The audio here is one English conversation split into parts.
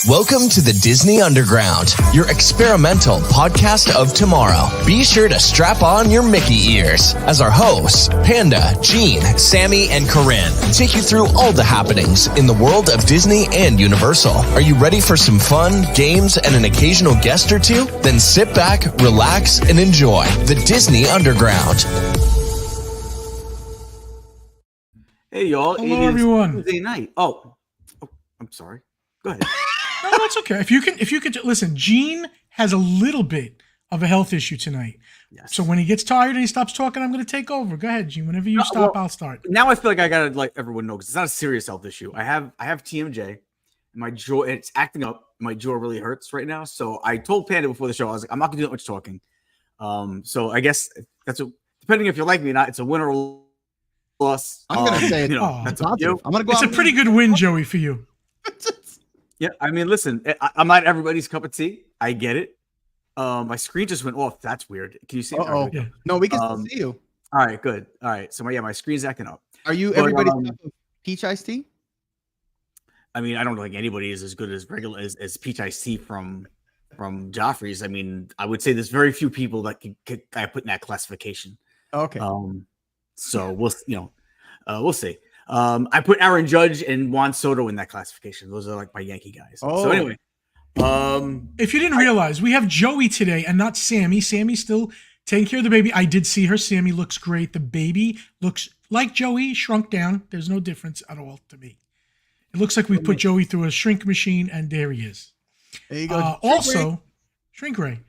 Welcome to the Disney Underground, your experimental podcast of tomorrow. Be sure to strap on your Mickey ears as our hosts, Panda, Gene, Sammy, and Corinne, take you through all the happenings in the world of Disney and Universal. Are you ready for some fun, games, and an occasional guest or two? Then sit back, relax, and enjoy the Disney Underground. Hey, y'all. Hello, everyone. Tuesday night. Oh, I'm sorry. Go ahead. No, that's okay. If you could listen, Gene has a little bit of a health issue tonight. Yes. So when he gets tired and he stops talking, I'm going to take over. Go ahead, Gene. Whenever you stop, I'll start. Now I feel like I gotta let everyone know because it's not a serious health issue. I have TMJ, and my jaw, it's acting up. My jaw really hurts right now. So I told Panda before the show, I was like, I'm not gonna do that much talking. So I guess depending if you like me or not, it's a win or loss. I'm gonna say that's up to you. I'm gonna go. It's a pretty good win, Joey, for you. Yeah, I mean, listen, I'm not everybody's cup of tea. I get it. My screen just went off. That's weird. Can you see? Oh, Yeah. no, we can still see you. All right, good. All right, so my screen's acting up. Are you But, everybody's cup of peach iced tea? I mean, I don't think anybody is as good as regular as peach iced tea from Joffrey's. I mean, I would say there's very few people that can put in that classification. Okay. So we'll see. I put Aaron Judge and Juan Soto in that classification. Those are like my Yankee guys. Oh. So anyway, If you didn't realize, we have Joey today and not Sammy. Sammy's still taking care of the baby. I did see her. Sammy looks great. The baby looks like Joey, shrunk down. There's no difference at all to me. It looks like we put Joey through a shrink machine, and there he is. There you go. Also, Shrink Ray.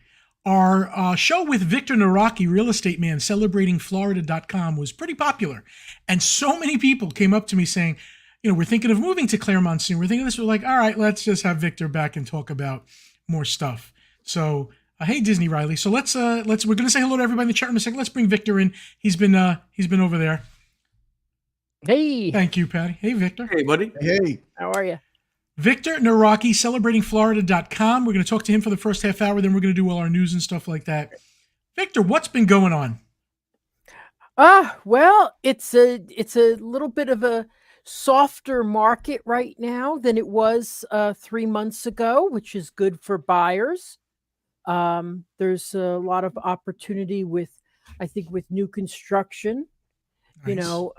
Our show with Victor Nawrocki, real estate man, celebrating Florida.com was pretty popular. And so many people came up to me saying, we're thinking of moving to Claremont soon. We're thinking of this. We're like, all right, let's just have Victor back and talk about more stuff. So, hey, Disney Riley. So we're going to say hello to everybody in the chat room in a second. Let's bring Victor in. He's been over there. Hey. Thank you, Patty. Hey, Victor. hey, buddy. Hey. How are you? Victor Nawrocki, celebratingflorida.com. We're going to talk to him for the first half hour. Then we're going to do all our news and stuff like that. Victor, what's been going on? Well, it's a little bit of a softer market right now than it was 3 months ago, which is good for buyers. There's a lot of opportunity with new construction, Nice.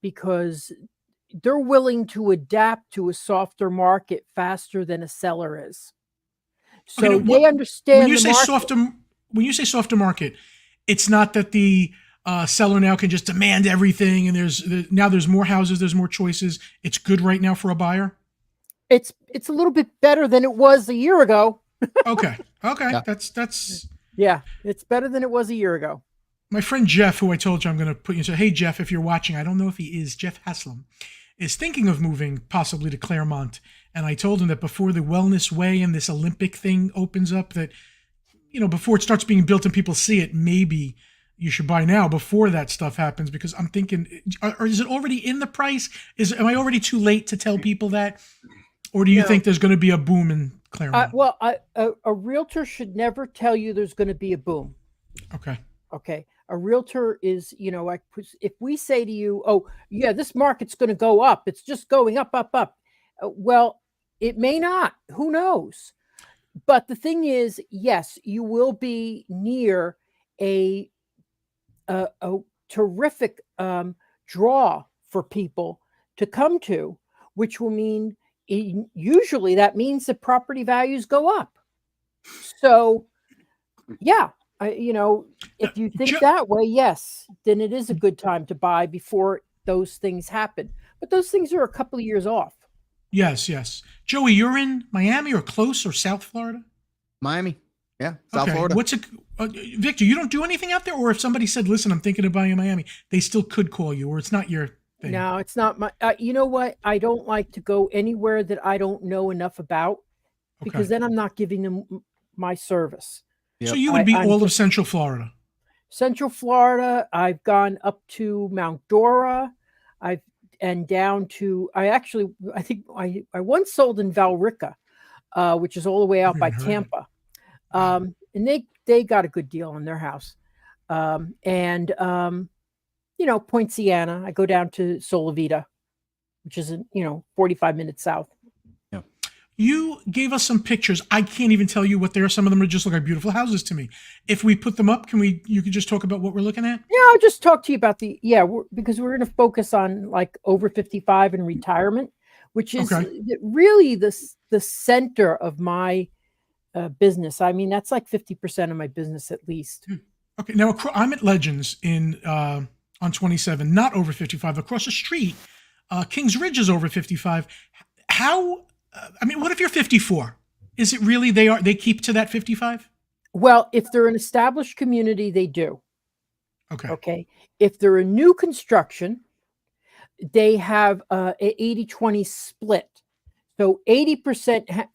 because they're willing to adapt to a softer market faster than a seller is. So Okay, they understand when you the say market. when you say softer market, it's not that the seller now can just demand everything, and there's more houses, there's more choices. It's good right now for a buyer. It's a little bit better than it was a year ago. Okay, Yeah. that's Yeah, it's better than it was a year ago. my friend Jeff, who I told you I'm going to put you. So hey, Jeff, if you're watching, I don't know if he is. Jeff Haslam is thinking of moving possibly to Claremont, and I told him that before the Wellness Way and this Olympic thing opens up, that before it starts being built and people see it, maybe you should buy now before that stuff happens, because I'm thinking, or is it already in the price? Am I already too late to tell people that, or do you think there's going to be a boom in Claremont? A realtor should never tell you there's going to be a boom. Okay. A realtor is, like if we say to you, oh, yeah, this market's going to go up. It's just going up, up, up. Well, it may not. Who knows? But the thing is, yes, you will be near a terrific draw for people to come to, which will mean usually that means that property values go up. So, yeah. If you think that way, yes, then it is a good time to buy before those things happen. But those things are a couple of years off. Yes. Joey, you're in Miami or close or South Florida? Miami. Yeah. South Florida. Victor, you don't do anything out there? Or if somebody said, listen, I'm thinking of buying in Miami, they still could call you, or it's not your thing? No, it's not my, you know what? I don't like to go anywhere that I don't know enough about, because then I'm not giving them my service. Yep. So you would be all of Central Florida. Central Florida. I've gone up to Mount Dora. Down to, I think I once sold in Valrica, which is all the way out by Tampa. And they got a good deal on their house. Point Siena. I go down to Solavita, which is 45 minutes south. You gave us some pictures. I can't even tell you what they are. Some of them are just look like beautiful houses to me. If we put them up, you could just talk about what we're looking at? Yeah, I'll just talk to you about because we're going to focus on like over 55 and retirement, which is really the center of my business. I mean, that's like 50% of my business at least. Okay. Now I'm at Legends on 27, not over 55. Across the street, Kings Ridge is over 55. How? What if you're 54? Is it really they keep to that 55? Well, if they're an established community, they do. Okay. Okay. If they're a new construction, they have a 80-20 split. So 80%,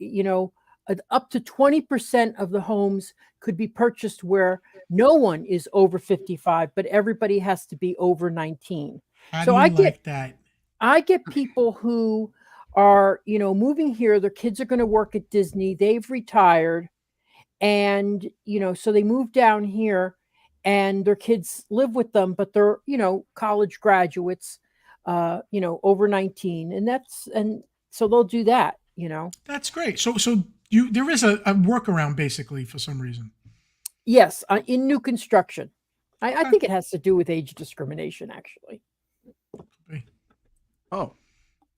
up to 20% of the homes could be purchased where no one is over 55, but everybody has to be over 19. How do you like that? I get people who are, moving here. Their kids are going to work at Disney. They've retired. And, so they move down here and their kids live with them, but they're, college graduates, over 19. And so they'll do that, That's great. So there is a workaround basically for some reason. Yes. In new construction. I think it has to do with age discrimination, actually. Oh,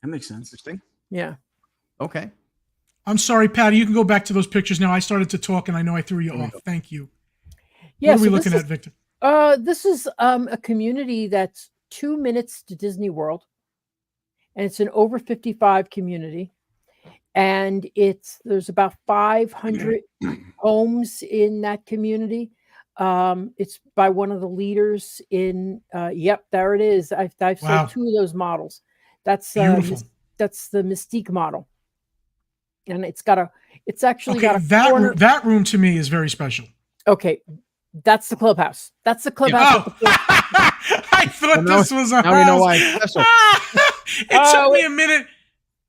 that makes sense. Interesting. Yeah. Okay. I'm sorry, Patty. You can go back to those pictures now. I started to talk, and I know I threw you off. Thank you. Yeah, what are we looking at, Victor? This is a community that's 2 minutes to Disney World, and it's an over 55 community, and there's about 500 homes in that community. It's by one of the leaders in. Yep, there it is. I've sold 2 of those models. That's beautiful. That's the Mystique model. And it's actually got a that room to me is very special. Okay. That's the clubhouse. That's the clubhouse. Oh. I thought this was a house. Now we know why it's special. It took me a minute.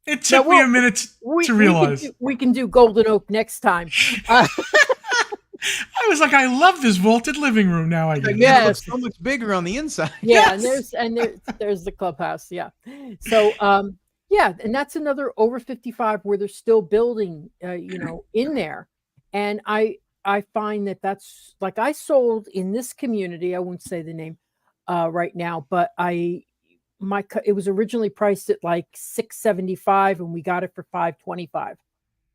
It took me a minute to realize. We can do Golden Oak next time. I was like, I love this vaulted living room. Now I get it. Yes. It looks so much bigger on the inside. Yeah, Yes. and there's the clubhouse. Yeah. So and that's another over 55 where they're still building, in there. And I find that's like I sold in this community. I won't say the name right now, but it was originally priced at like $675 and we got it for $525.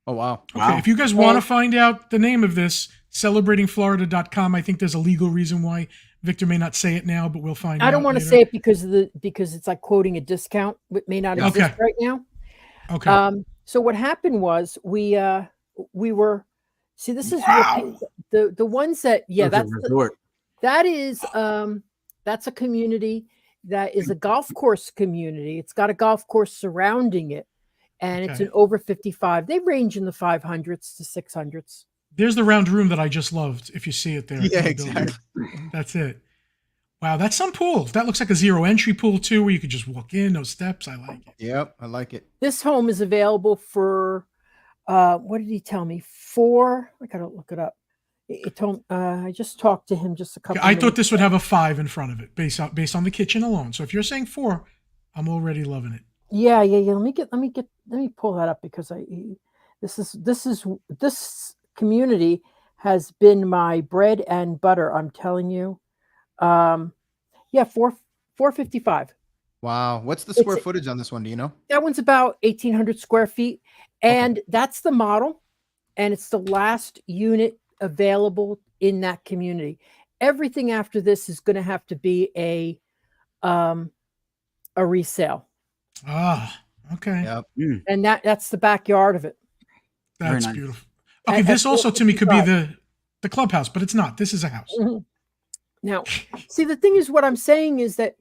Oh, wow. Okay. If you guys want to find out the name of this, celebratingflorida.com. I think there's a legal reason why Victor may not say it now, but we'll find out. I don't want to say it because it's like quoting a discount. It may not exist right now. Okay. So what happened was we were this is the ones that that's a community that is a golf course community. It's got a golf course surrounding it, and it's an over 55. They range in the 500s to 600s. There's the round room that I just loved. If you see it there. Yeah, exactly. That's it. Wow, that's some pool. That looks like a zero entry pool too, where you could just walk in, no steps. I like it. Yep, I like it. This home is available for, what did he tell me? I gotta look it up. It told. I just talked to him just a couple. I thought this would have a 5 in front of it, based on the kitchen alone. So if you're saying 4, I'm already loving it. Yeah. Let me pull that up because this community has been my bread and butter. I'm telling you. 455. Wow. What's the square footage on this one? Do you know? That one's about 1,800 square feet. And that's the model. And it's the last unit available in that community. Everything after this is going to have to be a resale. Ah, okay. Yep. And that's the backyard of it. That's beautiful. Okay, this also to me could be the clubhouse, but it's not. This is a house. Mm-hmm. Now, see, the thing is, what I'm saying is that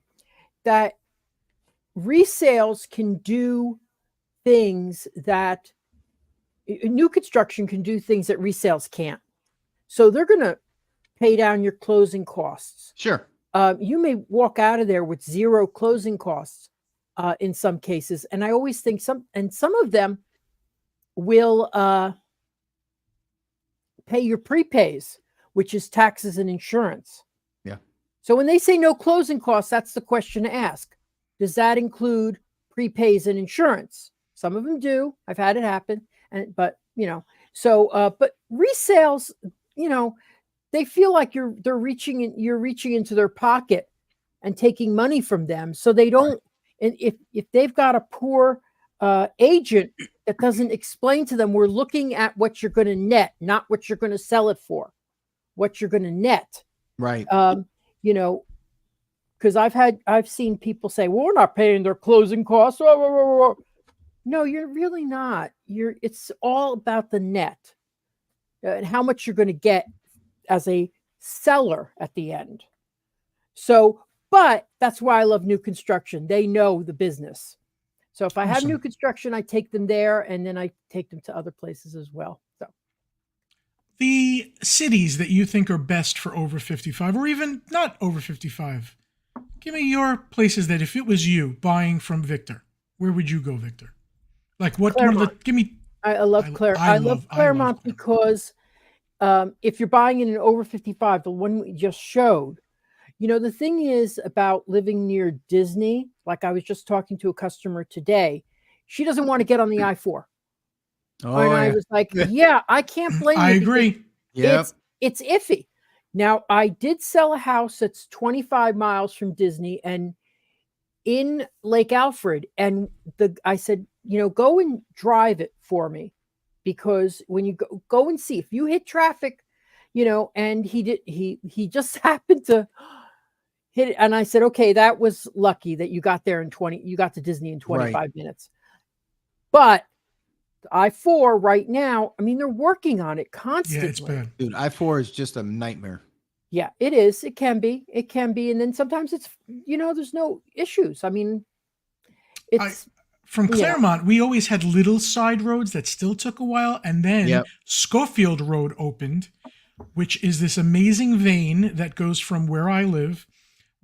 resales can do things that new construction can do things that resales can't. So they're going to pay down your closing costs. Sure. You may walk out of there with 0 closing costs in some cases. And I always think some of them will pay your prepays, which is taxes and insurance. Yeah. So when they say no closing costs, that's the question to ask. Does that include prepays and insurance? Some of them do. I've had it happen. but but resales, they feel like you're reaching into their pocket and taking money from them, so they don't. And if they've got a poor agent that doesn't explain to them, we're looking at what you're going to net, not what you're going to sell it for, what you're going to net. Right. Because I've seen people say, well, we're not paying their closing costs. No, you're really not. It's all about the net and how much you're going to get as a seller at the end. So, but that's why I love new construction. They know the business. So if I have new construction, I take them there, and then I take them to other places as well. So the cities that you think are best for over 55 or even not over 55, give me your places that if it was you buying from Victor, where would you go, Victor? Like what? Give me. I love Claremont. I love Claremont because if you're buying in an over 55, the one we just showed, the thing is about living near Disney. Like I was just talking to a customer today, she doesn't want to get on the I-4. And I was like, yeah, I can't blame you. I agree. Yeah, it's iffy. Now I did sell a house that's 25 miles from Disney and in Lake Alfred, and I said, go and drive it for me, because when you go and see if you hit traffic, and he just happened to hit it, and I said, okay, that was lucky that you got there you got to Disney in 25 minutes. But I-4 right now, I mean, they're working on it constantly. Yeah, it's bad. Dude, I-4 is just a nightmare. Yeah, it is. It can be. And then sometimes it's, there's no issues. I mean, from Claremont, we always had little side roads that still took a while. And then Schofield Road opened, which is this amazing vein that goes from where I live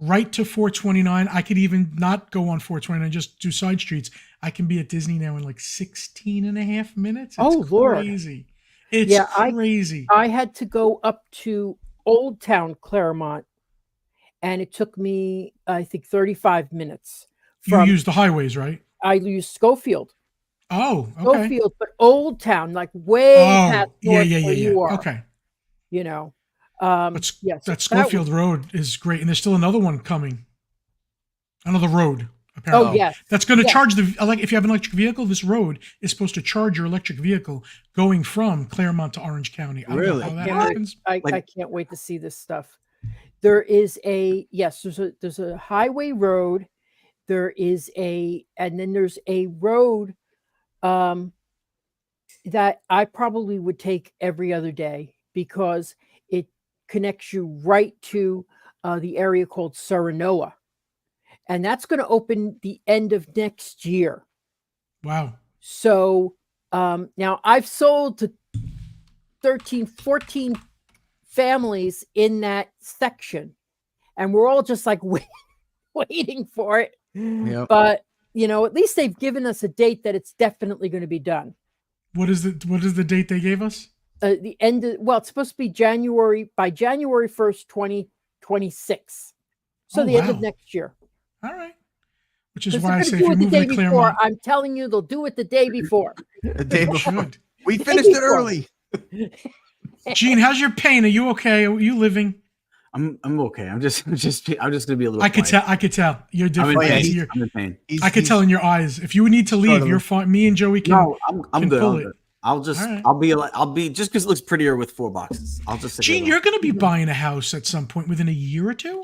right to 429. I could even not go on 429, just do side streets. I can be at Disney now in like 16 and a half minutes. It's crazy. It's crazy. I had to go up to Old Town Claremont, and it took me, I think, 35 minutes. You used the highways, right? I used Schofield. Oh, okay. Schofield, but Old Town, like way past north where you are. Okay. That Schofield Road is great, and there's still another one coming. Another road, apparently. Oh, yes. That's going to charge if you have an electric vehicle, this road is supposed to charge your electric vehicle going from Claremont to Orange County. I don't know how that happens. I can't wait to see this stuff. There is there's a highway road. And then there's a road that I probably would take every other day, because it connects you right to the area called Serenoa. And that's going to open the end of next year. Wow. So now I've sold to 13, 14 families in that section, and we're all just like waiting for it. Yep. But, at least they've given us a date that it's definitely going to be done. What is the date they gave us? The end it's supposed to be January 1st, 2026. So the end of next year. All right. Which is why I say if you move to Claremont, I'm telling you, they'll do it the day before. The day before. We finished it early. Gene, how's your pain? Are you okay? Are you living? I'm okay. I'm just gonna be a little. I could tell. You're different. I'm in pain. I could tell in your eyes. If you need to leave, you're fine. Me and Joey can. No, I'm good. Pull it. I'll be just because it looks prettier with 4 boxes. I'll just. Gene, you're going to be buying a house at some point within a year or two.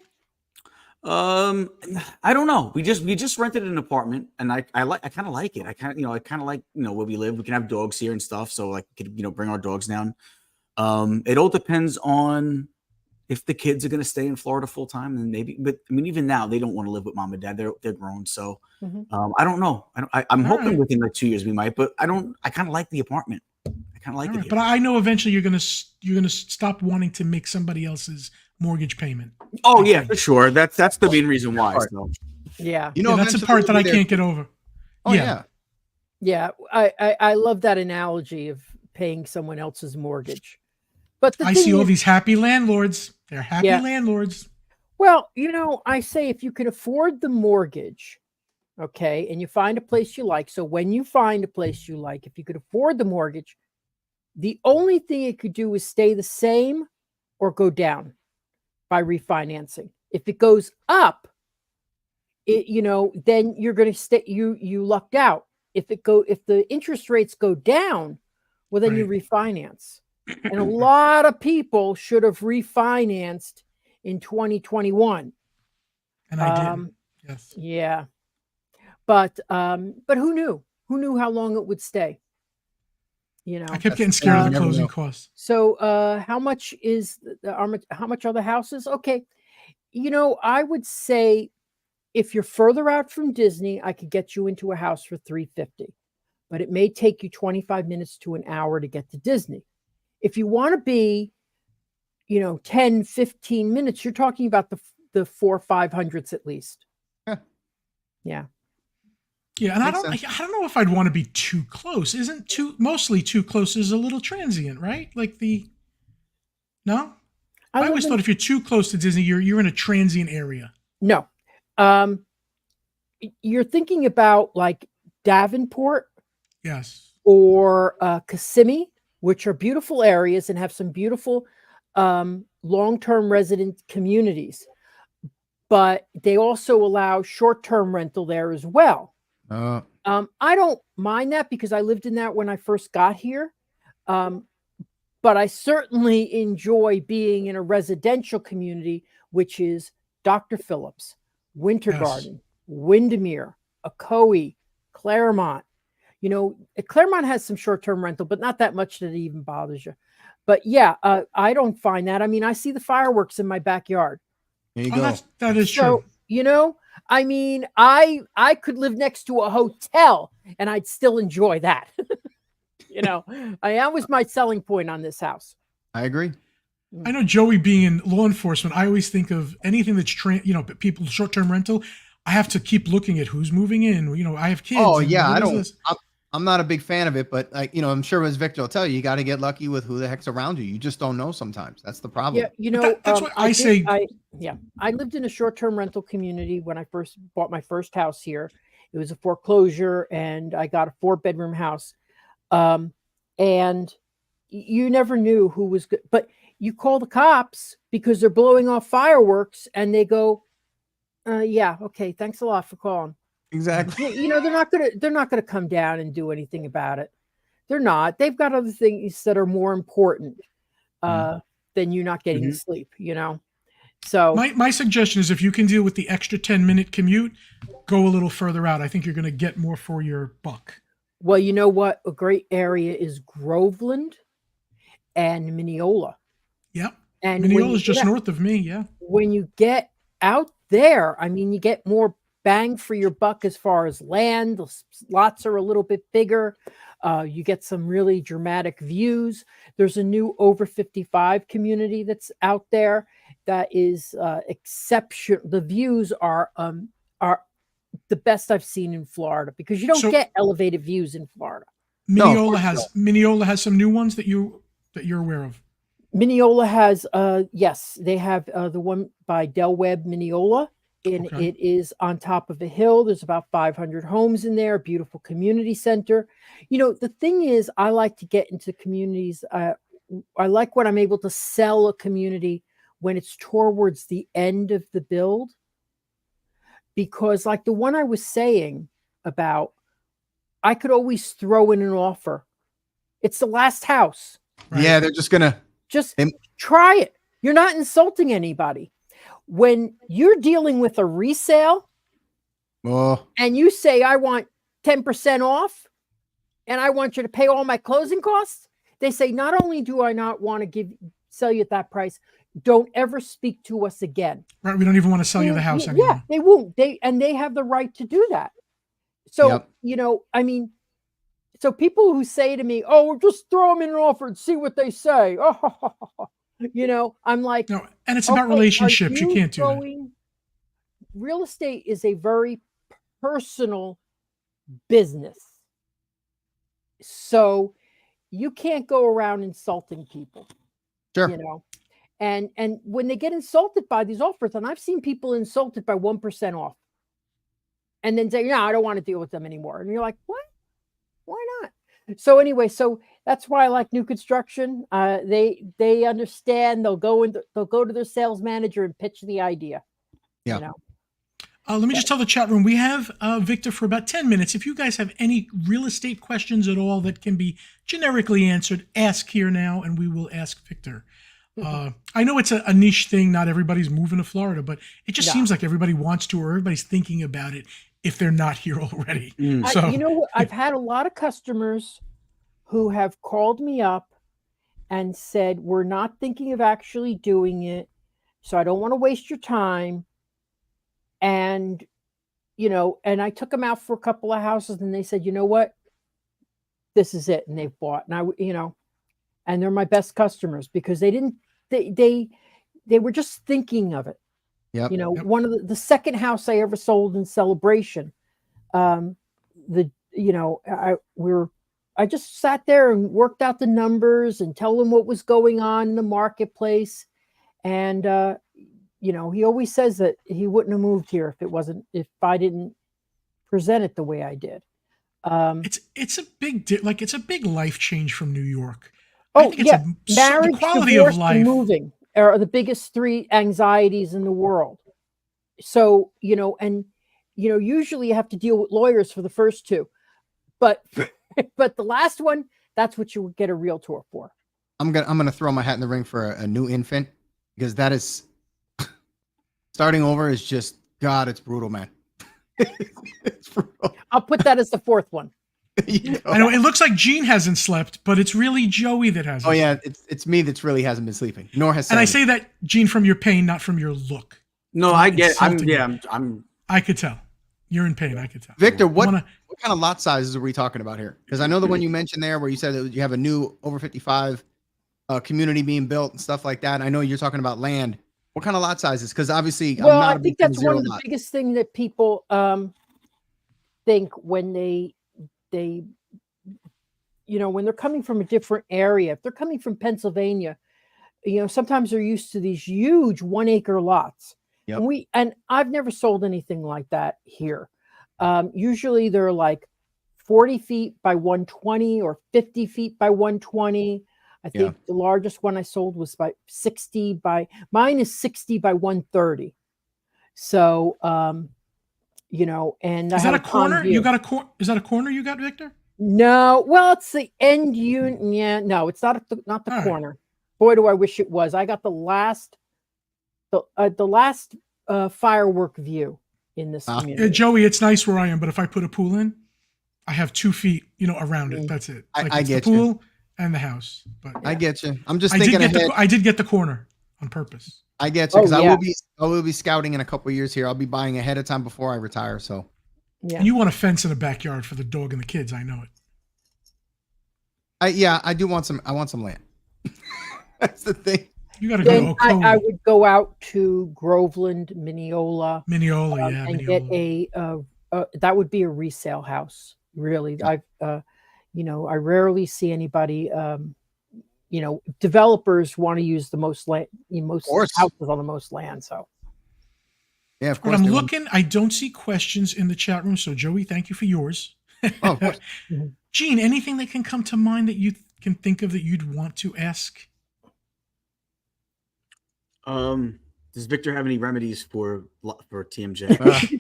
I don't know. We just rented an apartment, and I kind of like it. I kind of like where we live. We can have dogs here and stuff, so like could bring our dogs down. It all depends on if the kids are going to stay in Florida full time, and maybe. But I mean, even now they don't want to live with mom and dad. They're grown, so I don't know. I'm hoping within like 2 years we might, but I don't. I kind of like the apartment. I kind of like it. But I know eventually you're gonna stop wanting to make somebody else's mortgage payment. Oh yeah, for sure. That's the main reason why. So. Yeah, that's the part that I can't get over. Oh yeah. I love that analogy of paying someone else's mortgage. But I see all these happy landlords. They're happy landlords. Well, I say if you can afford the mortgage, Okay. And you find a place you like. So when you find a place you like, if you could afford the mortgage, the only thing it could do is stay the same or go down by refinancing. If it goes up, then you're going to stay, you lucked out. If the interest rates go down, well, then you refinance. And a lot of people should have refinanced in 2021. And I did. Yes. Yeah. But who knew? Who knew how long it would stay? I kept getting scared of the closing costs. So how much how much are the houses? Okay. I would say if you're further out from Disney, I could get you into a house for $350, but it may take you 25 minutes to an hour to get to Disney. If you want to be, 10, 15 minutes, you're talking about the 400-500s at least. Yeah. Yeah, and I don't know if I'd want to be too close. Mostly too close is a little transient, right? No? I always thought if you're too close to Disney, you're in a transient area. No. You're thinking about like Davenport. Yes. Or Kissimmee, which are beautiful areas and have some beautiful long-term resident communities. But they also allow short-term rental there as well. I don't mind that because I lived in that when I first got here. But I certainly enjoy being in a residential community, which is Dr. Phillips, Winter Garden, Windermere, Ocoee, Claremont. Claremont has some short-term rental, but not that much that it even bothers you. But yeah, I don't find that. I mean, I see the fireworks in my backyard. There you go. That is true. I mean, I could live next to a hotel and I'd still enjoy that. That was my selling point on this house. I agree. I know, Joey, being in law enforcement, I always think of anything that's people short-term rental. I have to keep looking at who's moving in. I have kids. Oh yeah, I'm not a big fan of it, but I'm sure as Victor will tell you, you got to get lucky with who the heck's around you. You just don't know sometimes. That's the problem. Yeah, that's what I say. I lived in a short-term rental community when I first bought my first house here. It was a foreclosure, and I got a 4-bedroom house. And you never knew who was good, but you call the cops because they're blowing off fireworks, and they go, "Yeah, okay, thanks a lot for calling." Exactly. They're not gonna come down and do anything about it. They're not. They've got other things that are more important than you not getting to sleep. So my suggestion is, if you can deal with the extra 10-minute commute, go a little further out. I think you're going to get more for your buck. Well, you know what? A great area is Groveland and Mineola. Yep. And Mineola is just north of me. Yeah. When you get out there, I mean, you get more bang for your buck as far as land. The lots are a little bit bigger. You get some really dramatic views. There's a new over 55 community that's out there that is exceptional. The views are the best I've seen in Florida because you don't get elevated views in Florida. Mineola has some new ones that you're aware of. Mineola has yes, they have the one by Del Webb, Mineola. And it is on top of a hill. There's about 500 homes in there, beautiful community center. The thing is, I like to get into communities. I like when I'm able to sell a community when it's towards the end of the build. Because like the one I was saying about, I could always throw in an offer. It's the last house. Right? Yeah, they're just going to. Just try it. You're not insulting anybody. When you're dealing with a resale and you say, I want 10% off and I want you to pay all my closing costs, they say, not only do I not want to sell you at that price, don't ever speak to us again. Right. We don't even want to sell you the house anymore. Yeah, they won't. They have the right to do that. So, I mean, so people who say to me, oh, just throw them in an offer and see what they say. I'm like, no, and it's about relationships. You can't do that. Real estate is a very personal business. So you can't go around insulting people. Sure. And when they get insulted by these offers, and I've seen people insulted by 1% off. and then say, no, I don't want to deal with them anymore. And you're like, what? Why not? So anyway, so that's why I like new construction. They understand. They'll go to their sales manager and pitch the idea. Yeah. You know? Let me just tell the chat room, we have Victor for about 10 minutes. If you guys have any real estate questions at all that can be generically answered, ask here now, and we will ask Victor. I know it's a niche thing. Not everybody's moving to Florida, but it just seems like everybody wants to, or everybody's thinking about it if they're not here already. So, you know, I've had a lot of customers who have called me up and said, we're not thinking of actually doing it, so I don't want to waste your time. And, you know, and I took them out for a couple of houses, and they said, you know what, this is it. And they've bought, and and they're my best customers because they were just thinking of it. Yep. You know, one of the second house I ever sold in Celebration, I just sat there and worked out the numbers and tell them what was going on in the marketplace. And, he always says that he wouldn't have moved here if I didn't present it the way I did. it's a big life change from New York. Oh, yeah. Marriage, the quality divorce, of life, and moving are the biggest three anxieties in the world. So, usually you have to deal with lawyers for the first two, but the last one, that's what you would get a realtor for. I'm gonna throw my hat in the ring for a new infant, because that is starting over is just, God, it's brutal, man. It's brutal. I'll put that as the fourth one. I know it looks like Gene hasn't slept, but it's really Joey that hasn't. Oh yeah, it's me that's really hasn't been sleeping. Nor has. And I say that, Gene, from your pain, not from your look. No, I get. I'm. I could tell. You're in pain. I could tell. Victor, what kind of lot sizes are we talking about here? Because I know the one you mentioned there, where you said that you have a new over 55 community being built and stuff like that. And I know you're talking about land. What kind of lot sizes? Because obviously, I think that's one of the biggest things that people think when they when they're coming from a different area. If they're coming from Pennsylvania, sometimes they're used to these huge 1 acre lots. Yep. And I've never sold anything like that here. Usually they're like 40 feet by 120 or 50 feet by 120. I think the largest one I sold was by 60 by, mine is 60 by 130. So, and is that a corner? You got is that a corner you got, Victor? No, well, it's the end unit. Yeah, no, it's not the corner. Right. Boy, do I wish it was. I got the last firework view in this community. Joey, it's nice where I am, but if I put a pool in, I have 2 feet, around it. That's it. I get the pool you. And the house. But I get you. I'm just thinking ahead. I did get the corner on purpose. I get you, because I will be scouting in a couple of years here. I'll be buying ahead of time before I retire. So, yeah. And you want a fence in the backyard for the dog and the kids. I know it. I do want some. I want some land. That's the thing. You got to go. I would go out to Groveland, Mineola, and get that would be a resale house. Really, I rarely see anybody. Developers want to use the most land, most houses on the most land. So, yeah, of course. But I'm looking. I don't see questions in the chat room. So, Joey, thank you for yours. Oh, of course. Gene, anything that can come to mind that you can think of that you'd want to ask? Does Victor have any remedies for TMJ?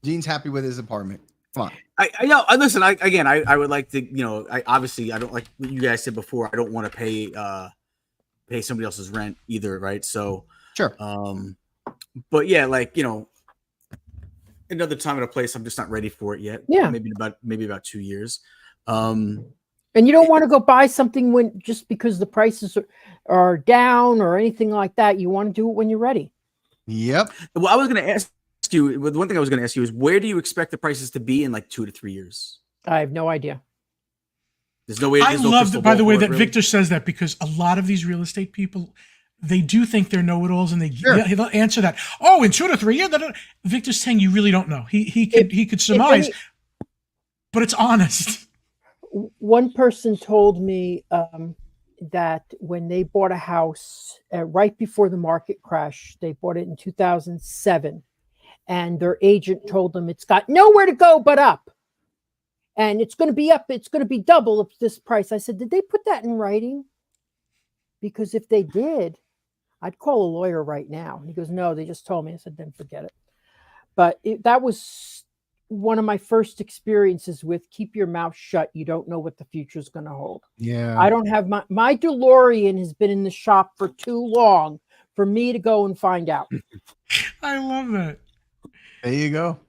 Gene's happy with his apartment. Come on. I know. Listen. I would like to. Obviously I don't, like what you guys said before. I don't want to pay somebody else's rent either, right? So sure. But yeah, another time at a place, I'm just not ready for it yet. Yeah. Maybe about 2 years. And you don't want to go buy something just because the prices are down or anything like that. You want to do it when you're ready. Yep. Well, I was going to ask you, the one thing I was going to ask you is, where do you expect the prices to be in 2 to 3 years? I have no idea. There's no way. I love, by the way, that Victor says that, because a lot of these real estate people, they do think they're know-it-alls, and they'll answer that. Oh, in 2 to 3 years, Victor's saying you really don't know. He could surmise, but it's honest. One person told me that when they bought a house right before the market crash, they bought it in 2007. and their agent told them it's got nowhere to go but up. And it's going to be up. It's going to be double of this price. I said, did they put that in writing? Because if they did, I'd call a lawyer right now. And he goes, no, they just told me. I said, then forget it. But that was one of my first experiences with keep your mouth shut. You don't know what the future is going to hold. Yeah. I don't have my DeLorean has been in the shop for too long for me to go and find out. I love that. There you go.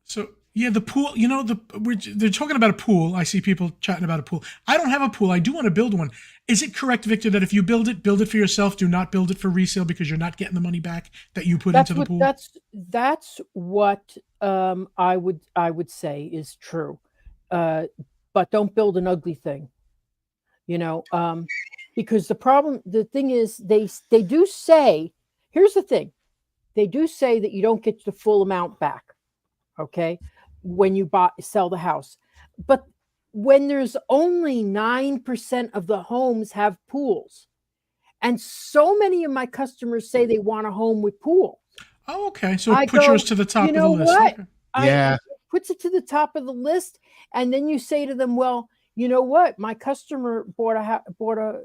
So yeah, the pool, they're talking about a pool. I see people chatting about a pool. I don't have a pool. I do want to build one. Is it correct, Victor, that if you build it for yourself, do not build it for resale because you're not getting the money back that you put into the pool? That's what I would say is true. But don't build an ugly thing, because the thing is they do say, here's the thing. They do say that you don't get the full amount back. Okay. When you sell the house, but when there's only 9% of the homes have pools, and so many of my customers say they want a home with pool. Oh, okay. So it puts yours to the top of the list. What? Okay. Yeah. Puts it to the top of the list. And then you say to them, well, you know what? My customer bought a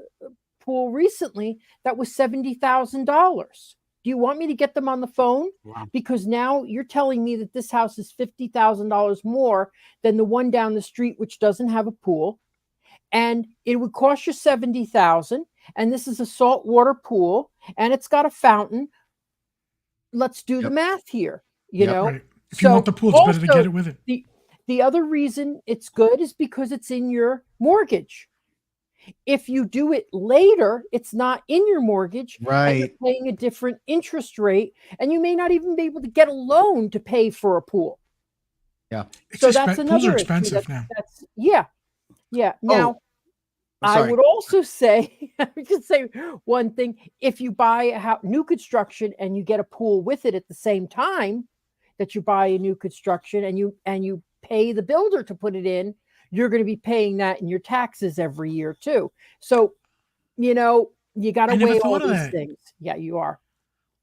pool recently that was $70,000. Do you want me to get them on the phone? Wow. Because now you're telling me that this house is $50,000 more than the one down the street, which doesn't have a pool. And it would cost you $70,000. And this is a saltwater pool and it's got a fountain. Let's do the math here, you know? Right. If you want the pool, it's better to get it with it. The other reason it's good is because it's in your mortgage. If you do it later, it's not in your mortgage. Right. And you're paying a different interest rate, and you may not even be able to get a loan to pay for a pool. Yeah. So that's another pools are issue. expensive now. Yeah. Now, I would also say, I could say one thing: if you buy a new construction and you get a pool with it at the same time that you buy a new construction, and you pay the builder to put it in, you're going to be paying that in your taxes every year too. So, you got to weigh all these things. Yeah, you are.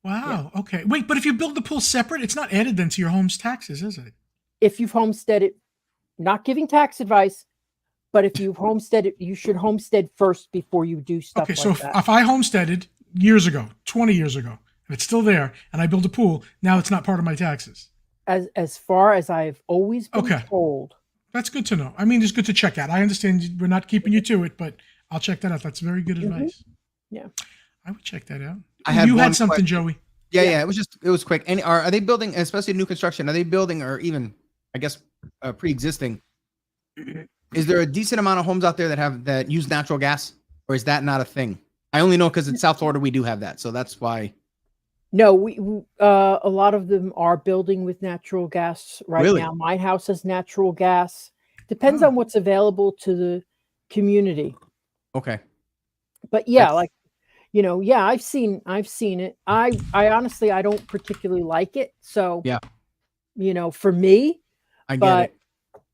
Wow. Yeah. Okay. Wait, but if you build the pool separate, it's not added then to your home's taxes, is it? If you've homesteaded, not giving tax advice, but if you've homesteaded, you should homestead first before you do stuff like that. Okay, so if I homesteaded years ago, 20 years ago, and it's still there, and I build a pool, now it's not part of my taxes. As far as I've always been told. That's good to know. I mean, it's good to check out. I understand we're not keeping you to it, but I'll check that out. That's very good advice. Yeah. I would check that out. You had something, Joey. Yeah. It was quick. And are they building, especially new construction, are they building, or even, I guess, pre-existing? Is there a decent amount of homes out there that use natural gas, or is that not a thing? I only know because in South Florida we do have that, so that's why. No, we a lot of them are building with natural gas right now. My house has natural gas. Depends on what's available to the community. Okay. But I've seen it. I honestly, I don't particularly like it. So for me, I get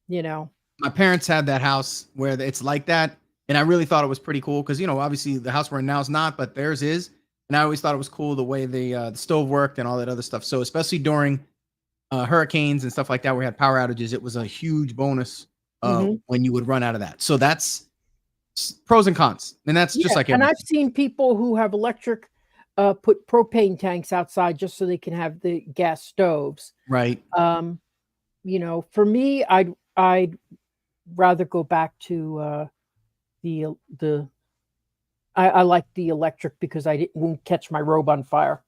it. My parents had that house where it's like that, and I really thought it was pretty cool because obviously the house we're in now is not, but theirs is. And I always thought it was cool the way the stove worked and all that other stuff. So especially during hurricanes and stuff like that, where we had power outages, it was a huge bonus when you would run out of that. So that's pros and cons. And that's just like everything. And I've seen people who have electric put propane tanks outside just so they can have the gas stoves. Right. For me, I'd rather go back to the I like the electric because won't catch my robe on fire.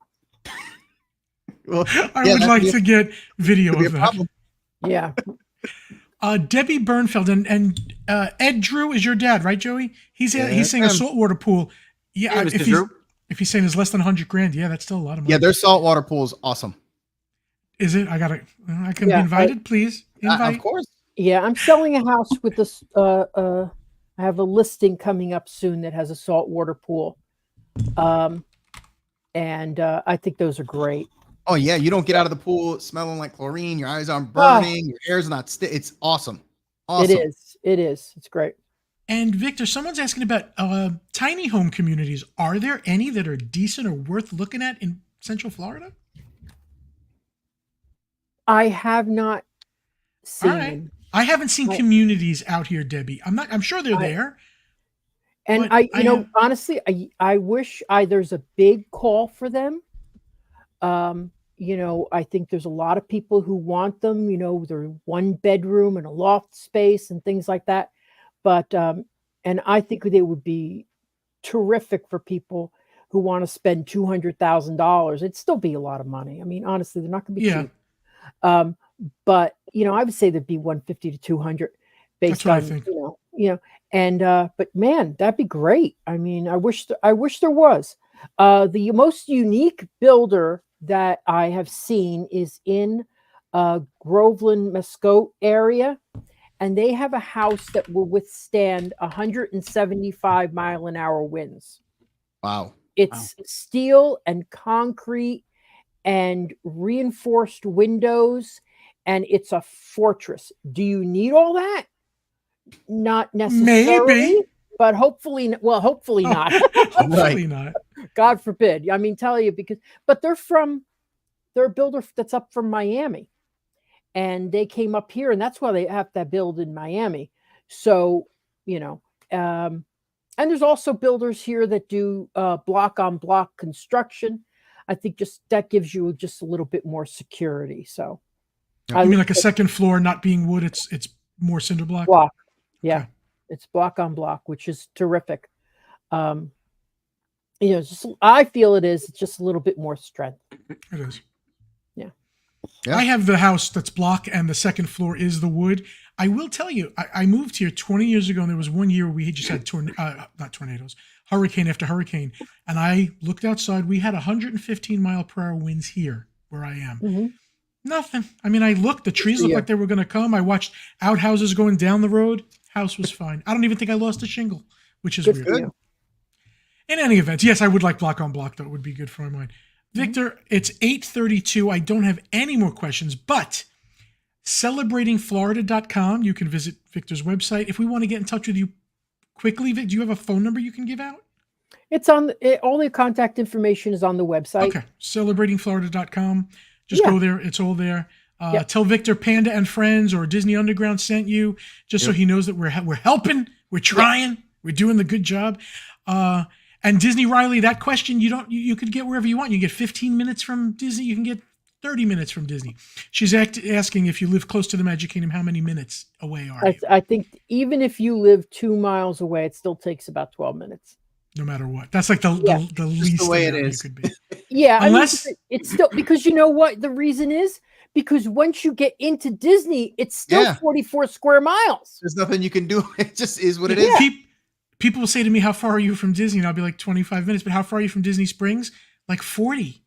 Well, I would like to get video of that. Problem. Yeah. Debbie Bernfeld and Ed Drew is your dad, right, Joey? He's saying a saltwater pool. Yeah, if he's saying it's less than $100,000, yeah, that's still a lot of money. Yeah, their saltwater pool is awesome. Is it? I can be invited, please. Invite. Of course. Yeah, I'm selling a house with this. I have a listing coming up soon that has a saltwater pool. And I think those are great. Oh yeah. You don't get out of the pool smelling like chlorine. Your eyes aren't burning. Your hair's not it's awesome. Awesome. It is. It's great. And Victor, someone's asking about tiny home communities. Are there any that are decent or worth looking at in Central Florida? I have not seen All right. them. I haven't seen communities out here, Debbie. I'm sure they're there. And but honestly, I wish there's a big call for them. I think there's a lot of people who want them, they're 1 bedroom and a loft space and things like that. But, and I think they would be terrific for people who want to spend $200,000. It'd still be a lot of money. I mean, honestly, they're not going to be cheap. But, I would say there'd be 150 to 200 based on, but man, that'd be great. I mean, I wish there was. The most unique builder that I have seen is in Groveland, Mesquite area, and they have a house that will withstand 175-mile-an-hour winds. Wow. It's steel and concrete and reinforced windows, and it's a fortress. Do you need all that? Not necessarily. Maybe. But hopefully not. Hopefully not. God forbid. I mean, tell you but they're a builder that's up from Miami, and they came up here, and that's why they have to build in Miami. So, and there's also builders here that do block on block construction. I think that gives you just a little bit more security. So, you mean like a second floor not being wood? It's more cinder block. Yeah. Okay. It's block on block, which is terrific. I feel it's just a little bit more strength. It is. Yeah. I have the house that's block and the second floor is the wood. I will tell you, I moved here 20 years ago, and there was one year we just had not tornadoes, hurricane after hurricane. And I looked outside. We had 115-mile-per-hour winds here where I am. Mm-hmm. Nothing. I mean, I looked, the trees looked like they were going to come. I watched outhouses going down the road. House was fine. I don't even think I lost a shingle, which is weird. Good. In any event, yes, I would like block on block, though. It would be good for my mind. Victor, it's 8:32. I don't have any more questions, but celebratingflorida.com. You can visit Victor's website. If we want to get in touch with you quickly, Vic, do you have a phone number you can give out? It's on all the contact information is on the website. Okay. Celebratingflorida.com. Just go there. It's all there. Tell Victor Panda and Friends or Disney Underground sent you, just so he knows that we're helping, we're trying, we're doing the good job. And Disney Riley, that question you could get wherever you want. You get 15 minutes from Disney. You can get 30 minutes from Disney. She's asking if you live close to the Magic Kingdom, how many minutes away are you? I think even if you live 2 miles away, it still takes about 12 minutes. No matter what. That's like the least the way it is. You could be. Yeah. Unless it's still, because you know what the reason is? Because once you get into Disney, it's still 44 square miles. There's nothing you can do. It just is what it is. People will say to me, how far are you from Disney? And I'll be like 25 minutes. But how far are you from Disney Springs? Like 40.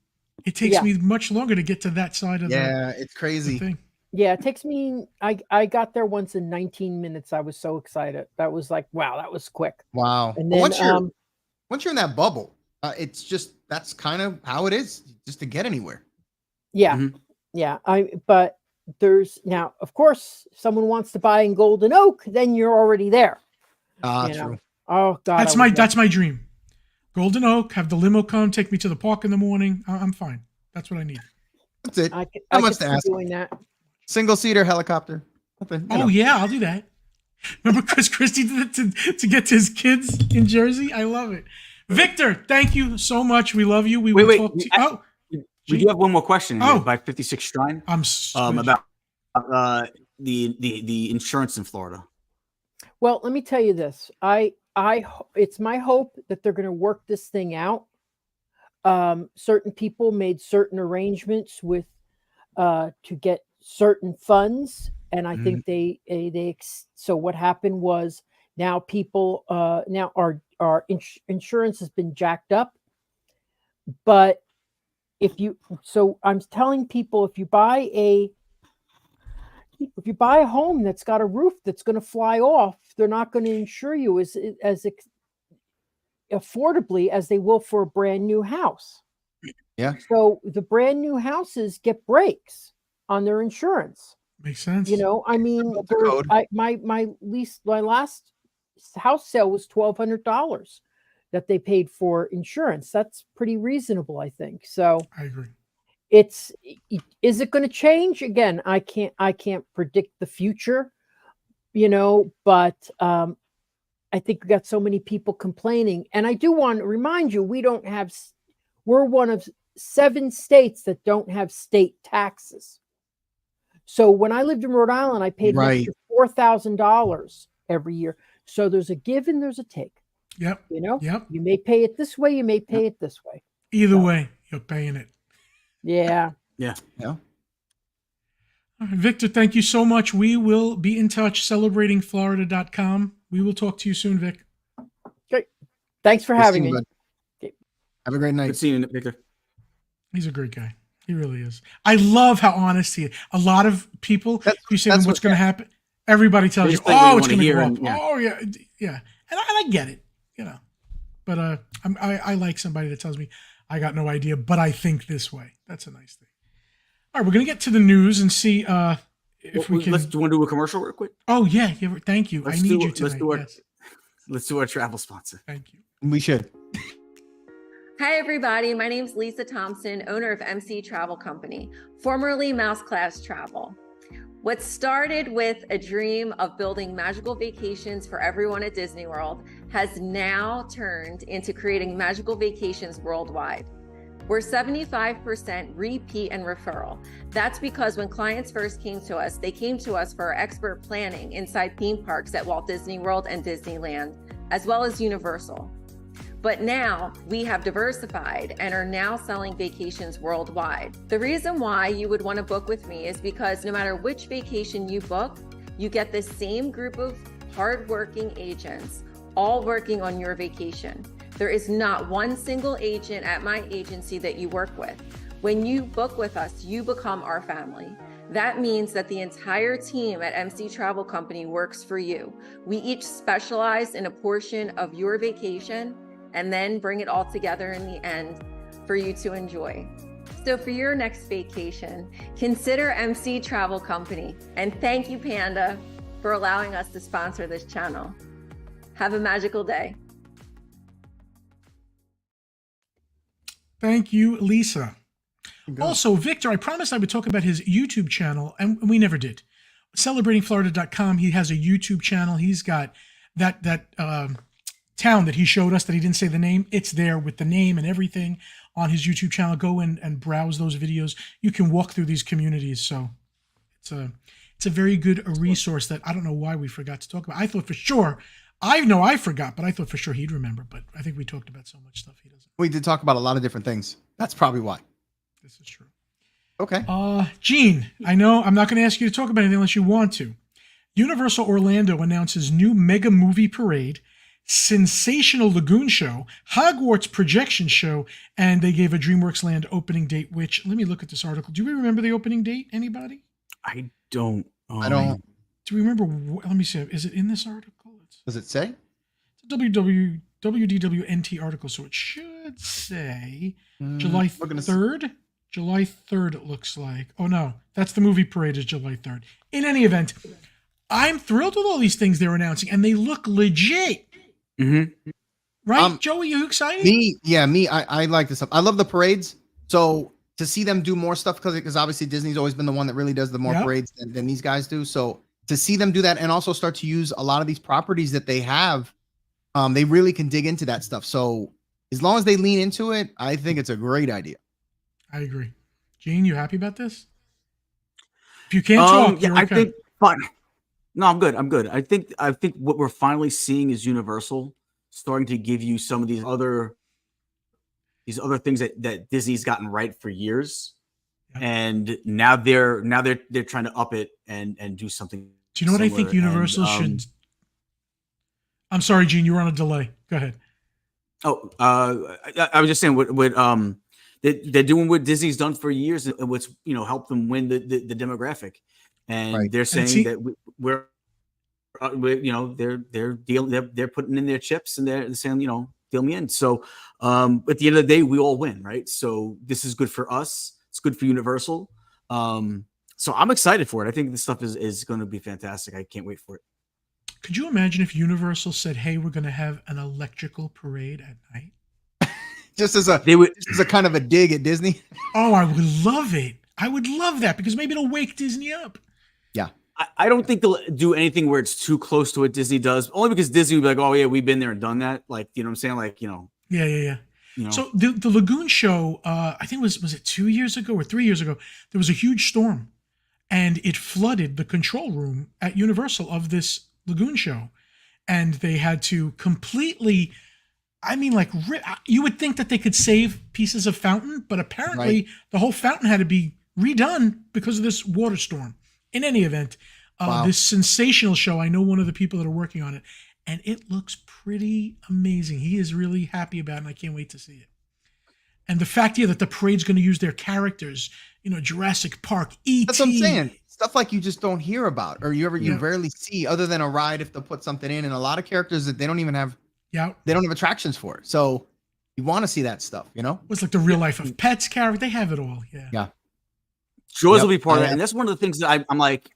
It takes me much longer to get to that side of it's crazy. thing. Yeah, it takes me, I got there once in 19 minutes. I was so excited. That was like, wow, that was quick. Wow. And then once you're in that bubble, it's just, that's kind of how it is just to get anywhere. Yeah. Mm-hmm. Yeah. But there's now, of course, if someone wants to buy in Golden Oak, then you're already there. True. Oh God. That's my dream. Golden Oak, have the limo come, take me to the park in the morning. I'm fine. That's what I need. That's it. How much to ask? Doing that. Single seater helicopter. Yeah, I'll do that. Remember Chris Christie did it to get to his kids in Jersey? I love it. Victor, thank you so much. We love you. We will talk to you. We do have one more question by 56 Shrine. About the insurance in Florida. Well, let me tell you this. It's my hope that they're going to work this thing out. Certain people made certain arrangements with to get certain funds, and I think they so what happened was now people now our insurance has been jacked up. But I'm telling people, if you buy a home that's got a roof that's going to fly off, they're not going to insure you as affordably as they will for a brand new house. Yeah. So the brand new houses get breaks on their insurance. Makes sense. I mean, my last house sale was $1,200 that they paid for insurance. That's pretty reasonable, I think. So I agree. Is it going to change? Again, I can't predict the future, but I think we got so many people complaining. And I do want to remind you, we're one of 7 states that don't have state taxes. So when I lived in Rhode Island, I paid Right. $4,000 every year. So there's a give and there's a take. Yep. Yep. You may pay it this way, you may pay it this way. Either way, you're paying it. Yeah. Yeah. All right, Victor, thank you so much. We will be in touch. Celebratingflorida.com. We will talk to you soon, Vic. Great. Thanks for having me. Okay. Have a great night. Good seeing you, Victor. He's a great guy. He really is. I love how honest he is. A lot of people, you say what's going to happen, everybody tells you, oh, it's going to go up. Yeah. Oh, yeah. Yeah. And I get it, But I like somebody that tells me, I got no idea, but I think this way. That's a nice thing. All right, we're going to get to the news and see if we can. Do you want to do a commercial real quick? Oh, yeah. Thank you. I need you tonight. Let's do our travel sponsor. Thank you. We should. Hi, everybody. My name is Lisa Thompson, owner of MC Travel Company, formerly Mouse Class Travel. What started with a dream of building magical vacations for everyone at Disney World has now turned into creating magical vacations worldwide. We're 75% repeat and referral. That's because when clients first came to us, they came to us for our expert planning inside theme parks at Walt Disney World and Disneyland, as well as Universal. But now we have diversified and are now selling vacations worldwide. The reason why you would want to book with me is because no matter which vacation you book, you get the same group of hardworking agents all working on your vacation. There is not one single agent at my agency that you work with. When you book with us, you become our family. That means that the entire team at MC Travel Company works for you. We each specialize in a portion of your vacation and then bring it all together in the end for you to enjoy. So for your next vacation, consider MC Travel Company. And thank you, Panda, for allowing us to sponsor this channel. Have a magical day. Thank you, Lisa. Also, Victor, I promised I would talk about his YouTube channel, and we never did. CelebratingFlorida.com, he has a YouTube channel. He's got that town that he showed us that he didn't say the name. It's there with the name and everything on his YouTube channel. Go in and browse those videos. You can walk through these communities. So it's a very good resource that I don't know why we forgot to talk about. I thought for sure, I forgot, but I thought for sure he'd remember. But I think we talked about so much stuff he doesn't. We did talk about a lot of different things. That's probably why. This is true. Okay. Gene, I know I'm not going to ask you to talk about anything unless you want to. Universal Orlando announces new mega movie parade, sensational lagoon show, Hogwarts projection show, and they gave a DreamWorks Land opening date, which, let me look at this article. Do we remember the opening date? Anybody? I don't. I don't. Do we remember? Let me see. Is it in this article? Does it say? It's a WDWNT article, so it should say July 3rd. July 3rd, it looks like. Oh, no. That's the movie parade is July 3rd. In any event, I'm thrilled with all these things they're announcing, and they look legit. Mm-hmm. Right, Joey? You excited? I like this stuff. I love the parades. So to see them do more stuff, because obviously Disney's always been the one that really does the more parades than these guys do. So to see them do that and also start to use a lot of these properties that they have, they really can dig into that stuff. So as long as they lean into it, I think it's a great idea. I agree. Gene, you happy about this? If you can't talk, yeah, you're okay. I think fine. No, I'm good. I think what we're finally seeing is Universal starting to give you some of these other things that Disney's gotten right for years. Yeah. And now they're trying to up it and do something. Do you know what I think Universal should? I'm sorry, Gene, you were on a delay. Go ahead. Oh, I was just saying what they're doing what Disney's done for years, and what's helped them win the demographic. And they're saying that we're they're putting in their chips, and they're saying deal me in. So at the end of the day, we all win, right? So this is good for us. It's good for Universal. So I'm excited for it. I think this stuff is going to be fantastic. I can't wait for it. Could you imagine if Universal said, "Hey, we're going to have an electrical parade at night"? just as a kind of a dig at Disney. Oh, I would love it. I would love that because maybe it'll wake Disney up. Yeah. I don't think they'll do anything where it's too close to what Disney does, only because Disney would be like, oh yeah, we've been there and done that. Like, you know what I'm saying? Like, you know. Yeah. You know. So the Lagoon show, I think was it 2 years ago or 3 years ago? There was a huge storm, and it flooded the control room at Universal of this Lagoon show, and they had to completely. I mean, like you would think that they could save pieces of fountain, but apparently the whole fountain had to be redone because of this water storm. In any event, this sensational show. I know one of the people that are working on it. And it looks pretty amazing. He is really happy about it, and I can't wait to see it. And the fact here that the parade's going to use their characters, you know, Jurassic Park, E.T. That's what I'm saying. Stuff like you just don't hear about, or you rarely see, other than a ride if they'll put something in, and a lot of characters that they don't even have. Yeah. They don't have attractions for. So you want to see that stuff, you know? It's like the real life of pets character. They have it all. Yeah. Yeah. Jaws will be part of that, and that's one of the things that I'm like,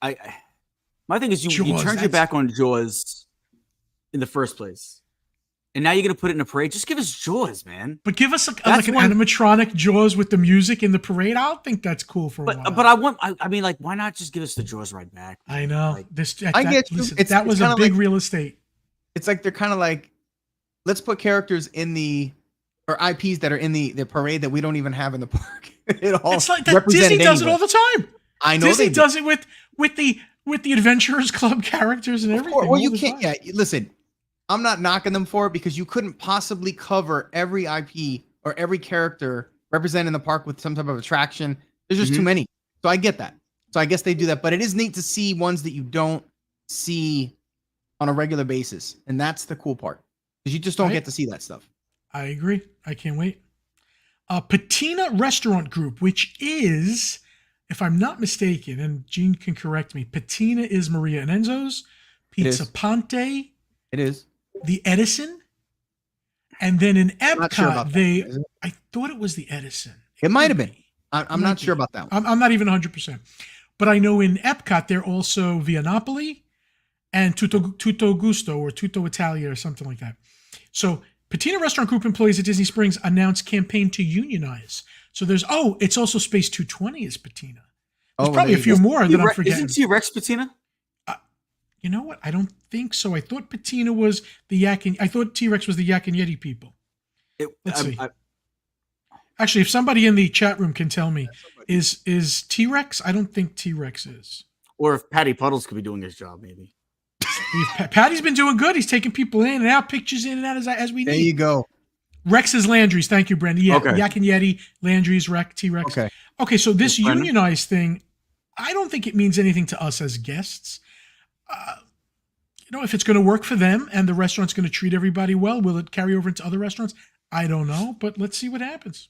my thing is you turned your back on Jaws in the first place, and now you're gonna put it in a parade. Just give us Jaws, man. But give us like an animatronic Jaws with the music in the parade. I don't think that's cool for a while. But I mean, like, why not just give us the Jaws ride back? I know. Like, that was a big real estate. It's like they're kind of like, let's put characters in or IPs that are in the parade that we don't even have in the park. It's like that Disney does it all the time. I know Disney does it with the Adventurers Club characters and everything. Well, you can't. Yeah, listen, I'm not knocking them for it because you couldn't possibly cover every IP or every character represented in the park with some type of attraction. There's just too many. So I get that. So I guess they do that, but it is neat to see ones that you don't see on a regular basis, and that's the cool part because you just don't get to see that stuff. I agree. I can't wait. Patina Restaurant Group, which is, if I'm not mistaken, and Gene can correct me, Patina is Maria and Enzo's, Pizza Ponte. It is. The Edison. And then in Epcot, sure I thought it was the Edison. It might have been. I'm not sure about that one. I'm not even 100%. But I know in Epcot, they're also Via Napoli and Tutto Gusto or Tutto Italia or something like that. So Patina Restaurant Group employees at Disney Springs announced campaign to unionize. So it's also Space 220 is Patina. There's probably a few more that I'm forgetting. Isn't T-Rex Patina? You know what? I don't think so. I thought Patina was I thought T-Rex was the Yak and Yeti people. Let's see. Actually, if somebody in the chat room can tell me, is T-Rex? I don't think T-Rex is. Or if Patty Puddles could be doing his job, maybe. Patty's been doing good. He's taking people in and out, pictures in and out as we need. There you go. Rex is Landry's. Thank you, Brandon. Yeah, okay. Yak and Yeti, Landry's, T-Rex. Okay, so this unionized thing, I don't think it means anything to us as guests. If it's going to work for them and the restaurant's going to treat everybody well, will it carry over into other restaurants? I don't know, but let's see what happens.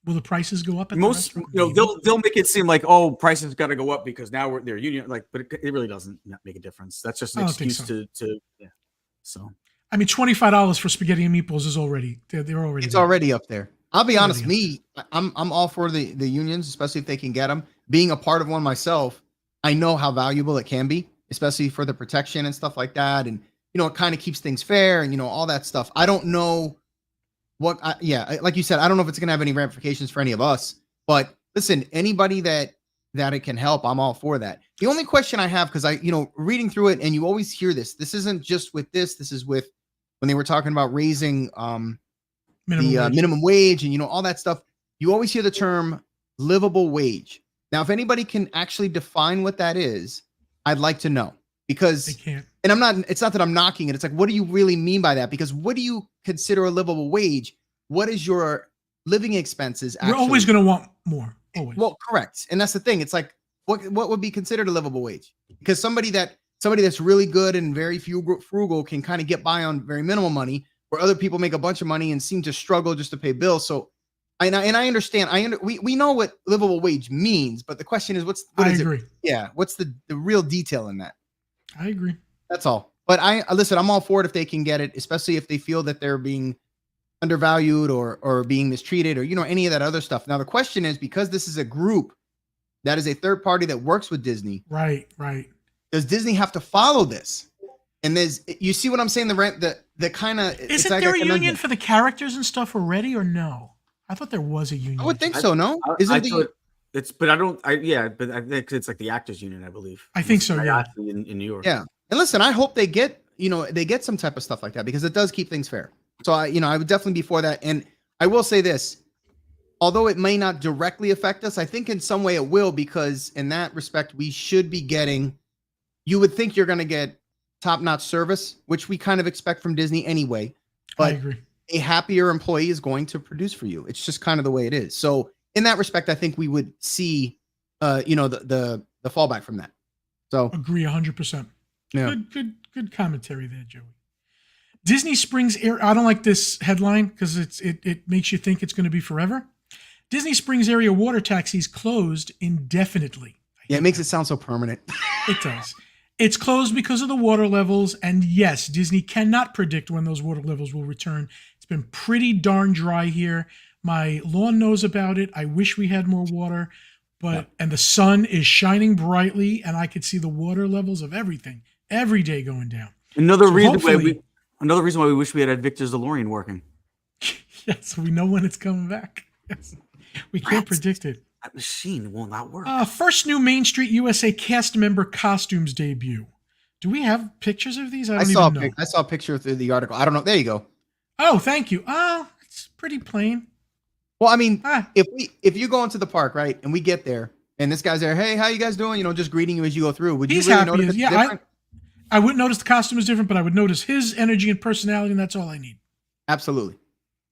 Will the prices go up? At most, they'll make it seem like, prices got to go up because now they're union. Like, but it really doesn't make a difference. That's just an excuse to. Yeah. So. I mean, $25 for spaghetti and meatballs is already they're already. It's already up there. I'll be honest. I'm all for the unions, especially if they can get them. Being a part of one myself, I know how valuable it can be, especially for the protection and stuff like that. And it kind of keeps things fair and all that stuff. I don't know. Like you said, I don't know if it's going to have any ramifications for any of us, but listen, anybody that it can help, I'm all for that. The only question I have, because reading through it, and you always hear this isn't just with this is with when they were talking about raising minimum wage and all that stuff. You always hear the term livable wage. Now, if anybody can actually define what that is, I'd like to know, because they can't. And it's not that I'm knocking it. It's like, what do you really mean by that? Because what do you consider a livable wage? What is your living expenses? We're always going to want more. Always. Well, correct. And that's the thing. It's like, what would be considered a livable wage? Because somebody that's really good and very frugal can kind of get by on very minimal money, where other people make a bunch of money and seem to struggle just to pay bills. So, I understand. We know what livable wage means, but the question is, I agree. Yeah. What's the real detail in that? I agree. That's all. But listen, I'm all for it if they can get it, especially if they feel that they're being undervalued or being mistreated or, any of that other stuff. Now, the question is, because this is a group that is a third party that works with Disney. Right. Does Disney have to follow this? And you see what I'm saying? The kind of isn't there a union for the characters and stuff already, or no? I thought there was a union. I would think so. No, but I don't. But I think it's like the actors union, I believe. I think so. Yeah, in New York. Yeah, and listen, I hope they get some type of stuff like that because it does keep things fair. So I would definitely be for that. And I will say this, although it may not directly affect us, I think in some way it will, because in that respect, we should be getting. You would think you're going to get top-notch service, which we kind of expect from Disney anyway. But I agree. A happier employee is going to produce for you. It's just kind of the way it is. So in that respect, I think we would see, the fallback from that. So agree 100%. Yeah. Good commentary there, Joey. Disney Springs area. I don't like this headline because it makes you think it's going to be forever. Disney Springs area water taxis closed indefinitely. Yeah, it makes it sound so permanent. It does. It's closed because of the water levels, and yes, Disney cannot predict when those water levels will return. It's been pretty darn dry here. My lawn knows about it. I wish we had more water, and the sun is shining brightly, and I could see the water levels of everything every day going down. Another reason why we wish we had Victor's DeLorean working. Yes, we know when it's coming back. Yes. We can't predict it. That machine will not work. First new Main Street USA cast member costumes debut. Do we have pictures of these? I saw a picture through the article. I don't know. There you go. Oh, thank you. Oh, it's pretty plain. Well, I mean, if you go into the park, right, and we get there, and this guy's there, hey, how you guys doing? Just greeting you as you go through. Would you really notice it's different? I wouldn't notice the costume is different, but I would notice his energy and personality, and that's all I need. Absolutely.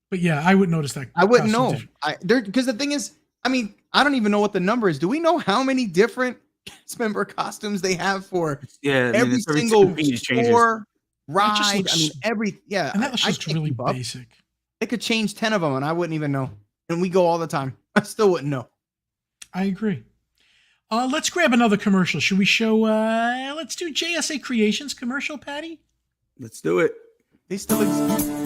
But yeah, I would notice that. I wouldn't know. Because the thing is, I mean, I don't even know what the number is. Do we know how many different cast member costumes they have for every single store, ride? I mean, and that looks really basic. They could change 10 of them, and I wouldn't even know. And we go all the time. I still wouldn't know. I agree. Let's grab another commercial. Should we show? Let's do JSA Creations commercial, Patty. Let's do it. They still exist.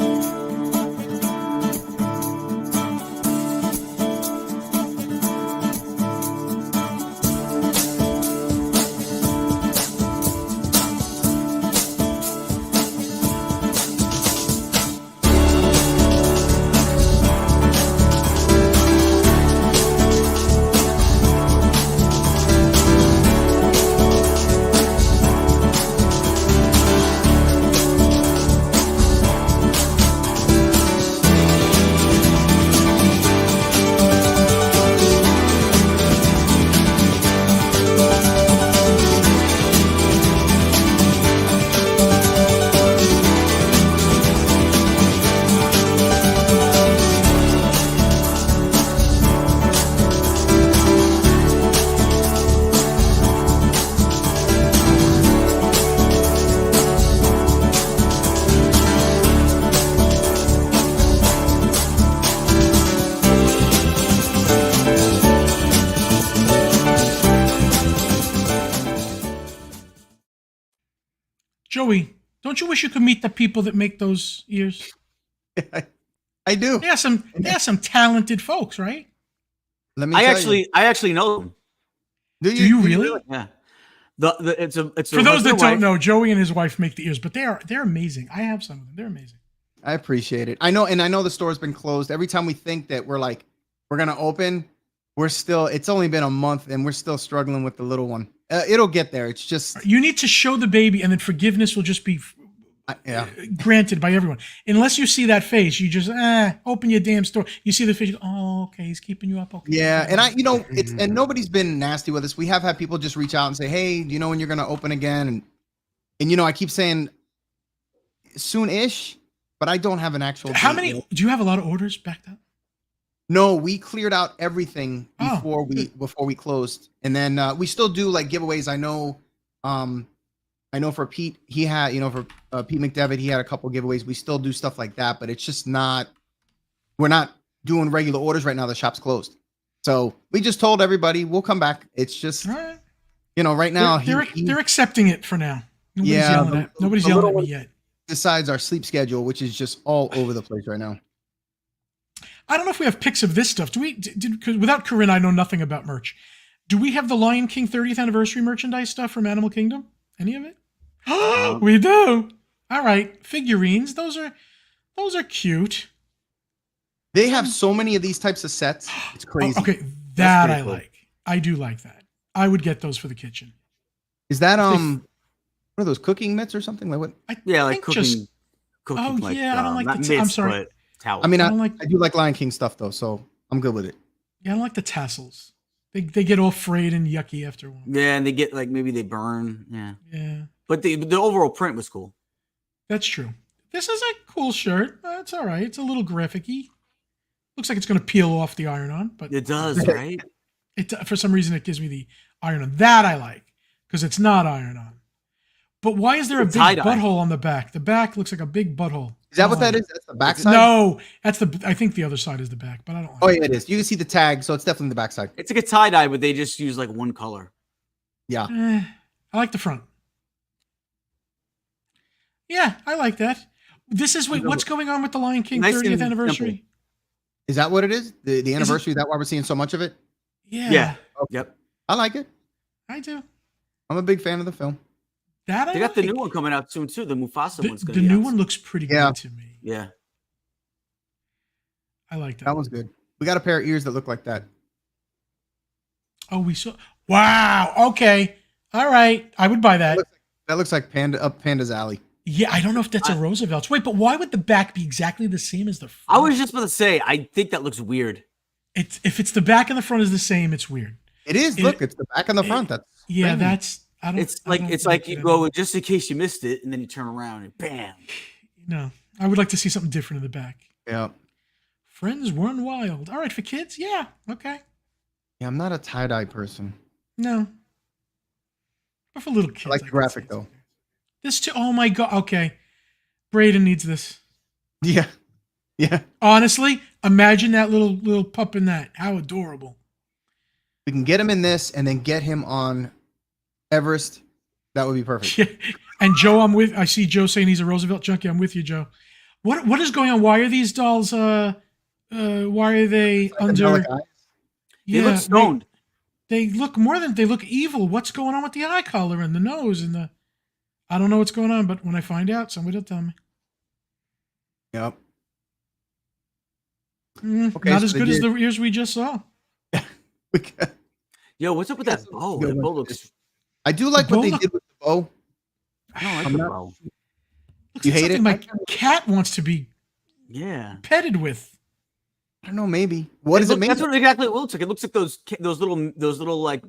Joey, don't you wish you could meet the people that make those ears? I do. They are some talented folks, right? I actually know them. Do you really? Yeah. It's for those that don't know, Joey and his wife make the ears, but they're amazing. I have some of them. They're amazing. I appreciate it. I know the store's been closed. Every time we think that we're gonna open, it's only been a month and we're still struggling with the little one. It'll get there. It's just you need to show the baby, and then forgiveness will just be granted by everyone. Unless you see that face, you just open your damn store. You see the face, you go, oh, okay, he's keeping you up. Okay. Yeah, and and nobody's been nasty with us. We have had people just reach out and say, hey, do you know when you're gonna open again? And I keep saying soon-ish, but I don't have an actual. How many? Yet. Do you have a lot of orders backed up? No, we cleared out everything before we closed, and then we still do like giveaways. I know for Pete, he had for Pete McDevitt, he had a couple giveaways. We still do stuff like that, but it's just not. We're not doing regular orders right now. The shop's closed, so we just told everybody we'll come back. It's just right now they're accepting it for now. Nobody's yelling at me yet. Besides our sleep schedule, which is just all over the place right now. I don't know if we have pics of this stuff. Do we? Because without Corinne, I know nothing about merch. Do we have the Lion King 30th anniversary merchandise stuff from Animal Kingdom? Any of it? We do. All right, figurines. Those are cute. They have so many of these types of sets. It's crazy. Okay, that pretty I cool. like. I do like that. I would get those for the kitchen. Is that If they- what are those, cooking mitts or something? Like what? Yeah, like think cooking. just- Cooking, Oh, like, yeah, I don't like not the I'm mitts, sorry. but towels. I mean, I I, don't like- I do like Lion King stuff though, so I'm good with it. Yeah, I don't like the tassels. They get all frayed and yucky after a while. yeah, and they get like maybe they burn. Yeah, Yeah, but the overall print was cool. that's true. This is a cool shirt. It's all right. It's a little graphic-y. Looks like it's going to peel off the iron-on, but It does, right? it for some reason it gives me the iron-on. That I like because it's not iron-on. But why is there a big Tie-dye. butthole on the back? The back looks like a big butthole. Is that what that Oh. is? That's the backside? No, that's the. I think the other side is the back, but I don't like Oh it. yeah, it is. You can see the tag, so it's definitely the backside. It's like a tie dye, but they just use like one color. Yeah. I like the front. Yeah, I like that. This is what's going on with the Lion King Nice 30th and anniversary? simple. Is that what it is? The anniversary? Is that why we're seeing so much of it? Yeah, Yeah. Yep. I like it. I do. I'm a big fan of the film. That I They got the like. new one coming out soon too. The Mufasa one's The gonna be new out one soon. looks pretty Yeah. good to me. Yeah. I like that. That one's good. We got a pair of ears that look like that. Oh, we saw. Wow. Okay. All right. I would buy that. That looks like Panda up Panda's alley. Yeah, I don't know if that's a Roosevelt's. Wait, but why would the back be exactly the same as the front? I was just about to say, I think that looks weird. If it's the back and the front is the same, it's weird. It is. Look, it's the back and the front. That's Yeah, strange. that's. I don't. It's I like don't it's like like you it. go just in case you missed it, and then you turn around and bam. No, I would like to see something different in the back. Yeah. Friends run wild. All right, for kids, yeah, okay. Yeah, I'm not a tie-dye person. No, but for little kids, I like the can graphic see though. This too. Oh my god. Okay, Braden needs this. Yeah. Yeah. Honestly, imagine that little pup in that. How adorable. We can get him in this and then get him on Everest. That would be perfect. And Joe, I see Joe saying he's a Roosevelt junkie. I'm with you, Joe. What is going on? Why are these dolls? Why are they under? Angelic eyes. They look stoned. They look more than they look evil. What's going on with the eye color and the nose and the? I don't know what's going on, but when I find out, somebody will tell me. Yep. Not so as they good as did- the ears we just saw. We got- Yo, what's up with that bow? Good That one. bow looks. I do like The what they bow did with the bow. I don't like I'm the not- bow. Looks You like hate something it? my cat wants to be Yeah. petted with. I don't know. Maybe. What is it made? That's of? what exactly it looks like. It looks like those little like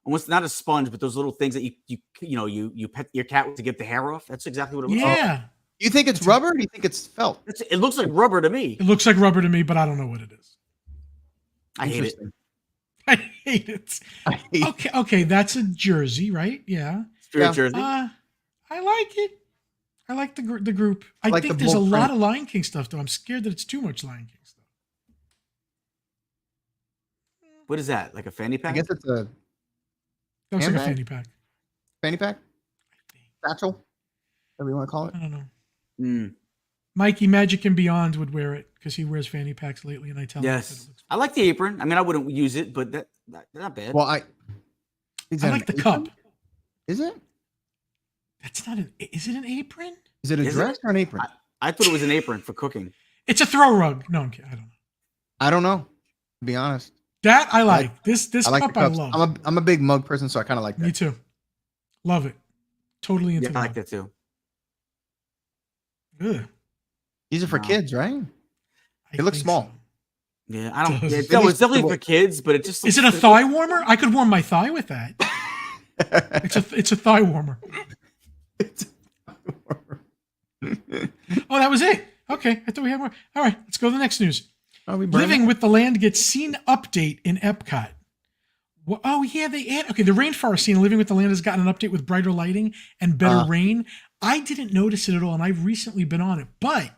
almost not a sponge, but those little things that you pet your cat with to get the hair off. That's exactly what it looks like. Yeah, You think it's rubber? Or do you think it's felt? It looks like rubber to me. it looks like rubber to me, but I don't know what it is. I hate it. Interesting. I hate it. I hate Okay, that's a jersey, right? Yeah. Spirit Yeah. jersey. I like it. I like the group. I like think the there's a bold lot print. of Lion King stuff, though. I'm scared that it's too much Lion King stuff. What is that? Like a fanny I pack? guess it's a That looks like a Handbag? fanny pack. fanny pack, satchel, whatever you want to call it. I don't know. Mm, Mikey Magic and Beyond would wear it because he wears fanny packs lately, and I tell him that yes. it looks. I like the apron. I mean, I wouldn't use it, but that's not bad. Well, I like the cup. Is it? That's not an. Is it an apron? Is it a Is it? dress or an apron? I thought it was an apron for cooking. It's a throw rug. No, I'm kidding. I don't know. I don't know. To be honest, That I like. This I like the cup I cups. love. I'm a big mug person, so I kind of like Me that. too. Love it. Totally into Yeah, I like mug. that too. Ugh, These are for No. kids, right? I It looks think small. so. Yeah, I don't. Does. Yeah, It no, looks it's definitely for cool. kids, but it just Is it a thigh warmer? I could warm my thigh with that. It's a thigh warmer. Oh, that was it. Okay, I thought we had more. All right, let's go to the next news. Are we burning? Living with the Land gets scene update in Epcot. Oh yeah, they add. Okay, the rainforest scene, Living with the Land, has gotten an update with brighter lighting and better rain. I didn't notice it at all, and I've recently been on it, but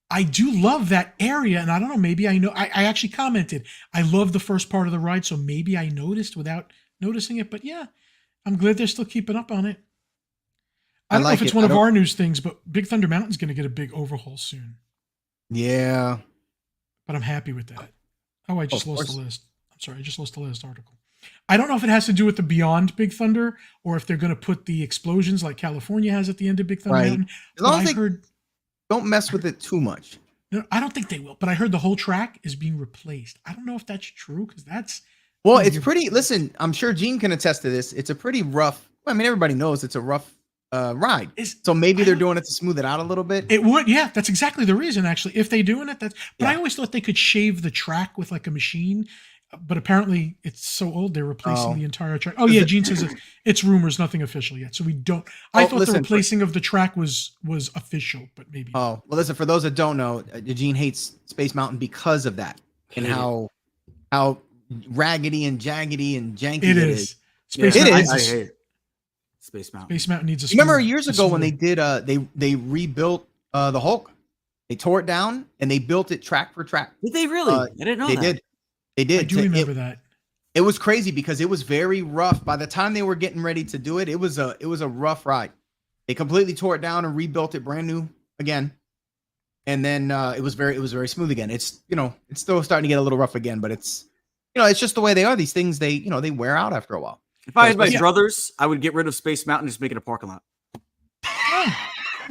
I do love that area. And I don't know, maybe I know. I actually commented. I love the first part of the ride, so maybe I noticed without noticing it. But yeah, I'm glad they're still keeping up on it. I don't know if like it's it. one I of don't- our news things, but Big Thunder Mountain's going to get a big overhaul soon. Yeah. But I'm happy with that. Oh, I just Of lost course. the list. I'm sorry, I just lost the last article. I don't know if it has to do with the Beyond Big Thunder or if they're going to put the explosions like California has at the end of Big Thunder Right. Mountain. As long But as I they heard, don't mess with it too much. no, I don't think they will, but I heard the whole track is being replaced. I don't know if that's true because that's Well, Oh, it's you're- pretty. Listen, I'm sure Gene can attest to this. It's a pretty rough. I mean, everybody knows it's a rough ride. So maybe I they're don't- doing it to smooth it out a little bit. It would, yeah. That's exactly the reason, actually. If they're doing it, that's. But I Yeah. always thought they could shave the track with like a machine. But apparently, it's so old they're replacing Oh. the entire track. Oh yeah, Gene says it's rumors, nothing official yet. So we don't. I thought listen, the replacing of the track was official, but maybe. Oh, well, listen, for those that don't know, Gene hates Space Mountain because of that and Hate it. how raggedy and jaggedy and janky It is. Space Yeah, It Mountain is. I needs a- hate it. Space Mountain. Space Mountain needs a. Remember smooth- years a ago when they smooth- did they rebuilt the Hulk? They tore it down and they built it track for track. Did they really? I didn't know They that. did. They did. I do remember that. It was crazy because it was very rough. By the time they were getting ready to do it, it was a rough ride. They completely tore it down and rebuilt it brand new again. And then it was very smooth again. It's it's still starting to get a little rough again, but it's it's just the way they are. These things they wear out after a while. If I had my Yeah. druthers, I would get rid of Space Mountain and just make it a parking lot. Oh,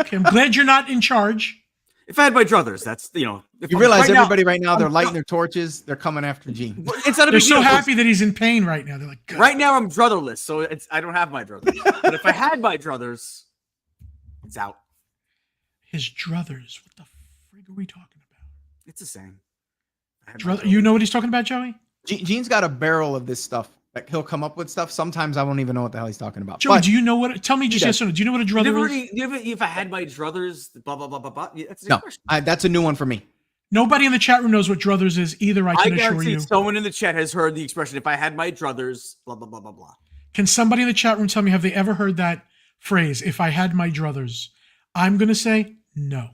okay, I'm glad you're not in charge. If I had my druthers, that's if You I'm- realize right now- everybody right now they're lighting their torches. They're coming after Gene. It's not a They're big so deal. happy that he's in pain right now. They're like, "Good." Right now I'm drutherless, so I don't have my druthers. But if I had my druthers, it's out. His druthers. What the frig are we talking about? It's the same. I had my Druther, you know what he's talking about, Joey? Gene's got a barrel of this stuff. Like he'll come up with stuff. Sometimes I won't even know what the hell he's talking about. Joey, But do you know what? Tell me just does. yes or no. Do you know what a You druther never is? really, if I had my druthers, blah blah blah blah blah. Yeah, that's the no, question. that's a new one for me. Nobody in the chat room knows what druthers is either. I I can assure guarantee you. someone in the chat has heard the expression. If I had my druthers, blah blah blah blah blah. Can somebody in the chat room tell me, have they ever heard that phrase? If I had my druthers, I'm going to say no.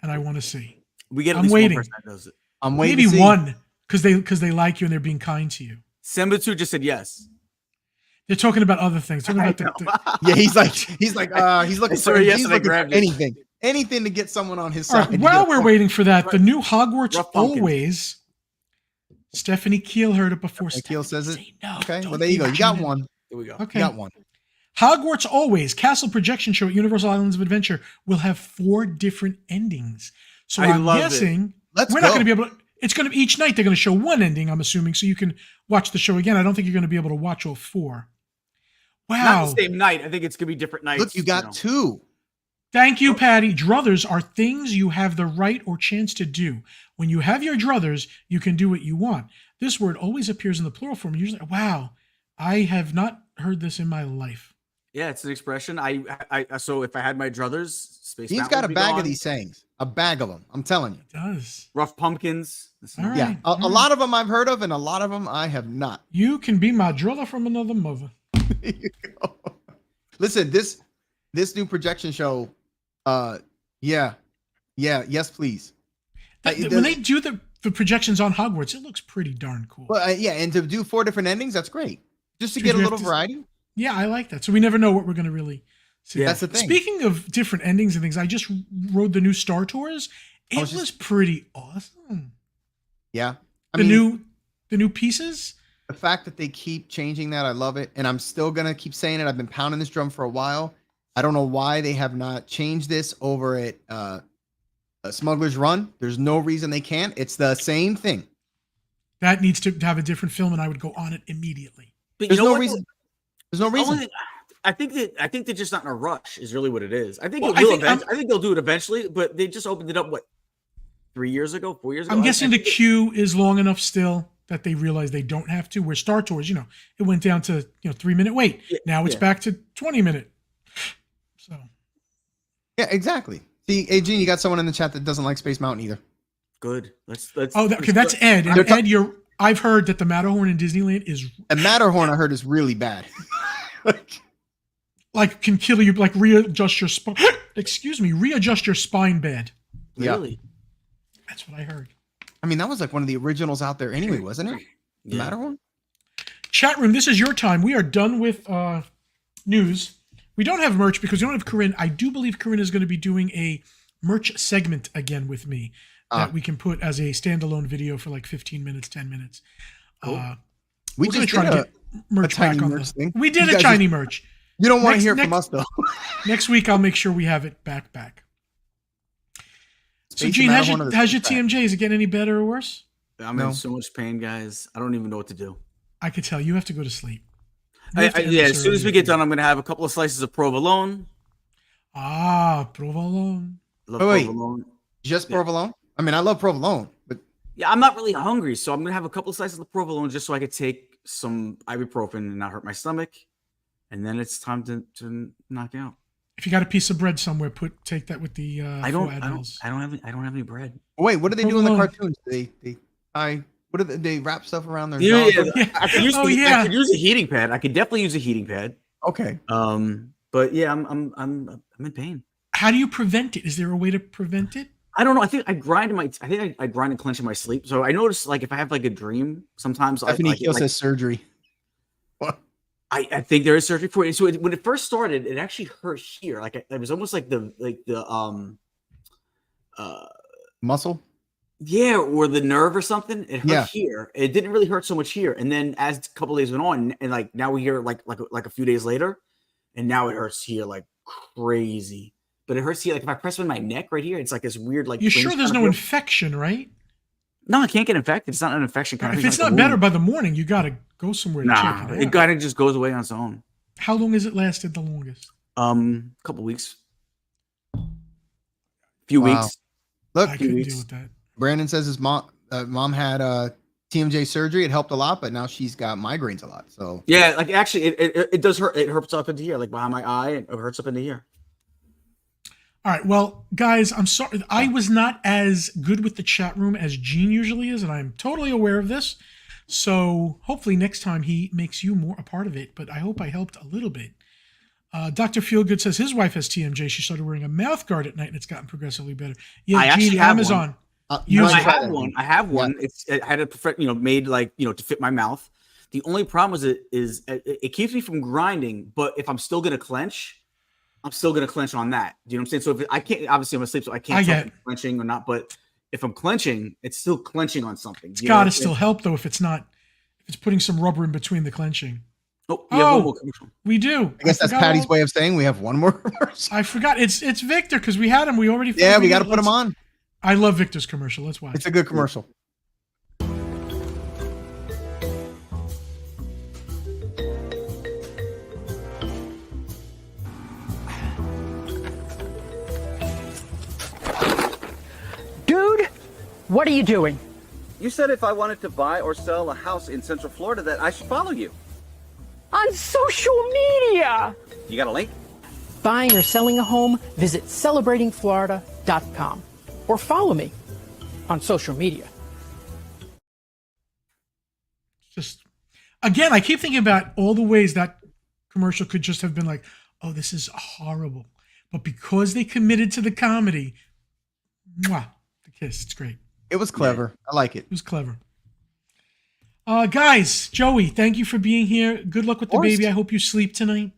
And I want to see. We get at I'm least waiting. one person that knows it. I'm waiting. Maybe to see. one because they like you and they're being kind to you. Sembutsu just said yes. They're talking about other things. Talking I about know. Yeah, he's looking I saw for it yes he's and I looking for grabbed it. anything to get someone on his All side. right, while we're waiting for that, the new Hogwarts Rough pumpkin. Always. Stephanie Keel heard it before. Keel says it. Say no, Okay, don't well there you go. You got mention it. one. Here we go. Okay. You got one. Hogwarts Always Castle Projection Show at Universal Islands of Adventure will have 4 different endings. So I I'm love it. guessing Let's we're not go. going to be able to. It's going to each night they're going to show one ending. I'm assuming, so you can watch the show again. I don't think you're going to be able to watch all 4. Not Wow! the same night. I think it's gonna be different nights. Look, you got 2. Thank you, Patty. Druthers are things you have the right or chance to do. When you have your druthers, you can do what you want. This word always appears in the plural form. Usually, wow, I have not heard this in my life. Yeah, it's an expression. So if I had my druthers, Space He's Mountain got a would be bag gone. of these sayings. A bag of them. I'm telling you. It does. Rough pumpkins. All right. Yeah, a lot of them I've heard of, and a lot of them I have not. You can be my druther from another mother. There you go. Listen, this new projection show. Yes, please. When they do the projections on Hogwarts, it looks pretty darn cool. Well, yeah, and to do 4 different endings, that's great. Just to Because get a we have little to- variety. Yeah, I like that. So we never know what we're going to really see. Yeah. That's the thing. Speaking of different endings and things, I just rode the new Star Tours. It was was, just- pretty awesome. Yeah, The new pieces. the fact that they keep changing that, I love it, and I'm still gonna keep saying it. I've been pounding this drum for a while. I don't know why they have not changed this over at Smuggler's Run. There's no reason they can't. It's the same thing. That needs to have a different film, and I would go on it immediately. But There's you know no what? reason. There's no The reason. only- I think they're just not in a rush. Is really what it is. I think Well, it will I think eventually. I think they'll do it eventually. But they just opened it up 3 years ago, 4 years ago. I'm I guessing the think queue is long enough still that they realize they don't have to. Where Star Tours, it went down to 3-minute wait. Yeah, Now it's yeah. back to 20-minute. So Yeah, exactly. See, hey, Gene, you got someone in the chat that doesn't like Space Mountain either. good. Let's. okay, that's Ed. And They're Ed, I've heard that the Matterhorn in Disneyland is And Matterhorn, I heard, is really bad. like can kill you, like readjust your spine. Excuse me, readjust your spine bad. really. That's what I heard. I mean, that was like one of the originals out there anyway, wasn't it? The Yeah. Matterhorn? Chat room, this is your time. We are done with news. We don't have merch because we don't have Corinne. I do believe Corinne is going to be doing a merch segment again with me that we can put as a standalone video for like 15 minutes, 10 minutes. Cool. We We're gonna just try did to get merch tiny back on merch the. thing. We did You a guys shiny merch. You don't want to Next- hear from next- us though. Next week I'll make sure we have it back. So Space Gene, and how's marijuana your is how's your back. TMJ? Is it getting any better or worse? I'm No. in so much pain, guys. I don't even know what to do. I could tell you have to go to sleep. We have to end Yeah, this as soon as we early. get done, I'm gonna have a couple of slices of provolone. Provolone. Love Wait. provolone. Just Yeah. provolone? I mean, I love provolone, but Yeah, I'm not really hungry, so I'm gonna have a couple of slices of provolone just so I could take some ibuprofen and not hurt my stomach. And then it's time to knock out. If you got a piece of bread somewhere, take that with the. I don't have any bread. wait, what do they do in the Provolone. cartoons? What do they wrap stuff around their Yeah, jaws? Yeah. I could use Oh, I yeah. could use a heating pad. I could definitely use a heating pad. Okay. But yeah, I'm in pain. How do you prevent it? Is there a way to prevent it? I don't know. I think I grind and clench in my sleep. So I notice like if I have like a dream, sometimes Stephanie Keel says surgery. What? I think there is surgery for it. So when it first started, it actually hurt here. Like it was almost like the Muscle? yeah, or the nerve or something. It hurt Yeah. here. It didn't really hurt so much here. And then as a couple days went on, and like now we hear like a few days later, and now it hurts here like crazy. But it hurts here. Like if I press on my neck right here, it's like this weird like. You're twinge sure there's kind of no feel. infection, right? No, I can't get infected. It's not an infection kind of If thing. it's like a not better wound. by the morning, you got to go somewhere to check Nah, it it out. kind of just goes away on its own. How long has it lasted the longest? Couple weeks, few Wow. weeks. Look, I couldn't weeks. deal with that. Brandon says his mom had TMJ surgery. It helped a lot, but now she's got migraines a lot. So Yeah, like actually, it does hurt. It hurts up into here, like behind my eye. It hurts up into here. All right, well, guys, I'm sorry. I was not as good with the chat room as Gene usually is, and I'm totally aware of this. So hopefully next time he makes you more a part of it, but I hope I helped a little bit. Dr. Feelgood says his wife has TMJ. She started wearing a mouth guard at night, and it's gotten progressively better. Yeah, I actually Gene, have Amazon. you Use I it. have one. I have one. I had it perfect, made like to fit my mouth. The only problem is it keeps me from grinding. But if I'm still gonna clench, I'm still gonna clench on that. Do you know what I'm saying? So if I can't, obviously I'm asleep, so I can't tell if I'm clenching or not. But if I'm clenching, it's still clenching on something. It's got to still help though if it's putting some rubber in between the clenching. Oh, yeah, one more commercial. We do. I guess that's forgot Patty's all- way of saying we have one more commercial. I forgot. It's Victor because we had him. We already. Yeah, we got to put him on. I love Victor's commercial. Let's watch. It's a good commercial. Dude, what are you doing? You said if I wanted to buy or sell a house in Central Florida that I should follow you. On social media. You got a link? Buying or selling a home, visit celebratingflorida.com or follow me on social media. Just again, I keep thinking about all the ways that commercial could just have been like, oh, this is horrible. But because they committed to the comedy, mwah, the kiss, it's great. It was clever. I like it. It was clever. Guys, Joey, thank you for being here. Good luck with the course. baby. I hope you sleep tonight.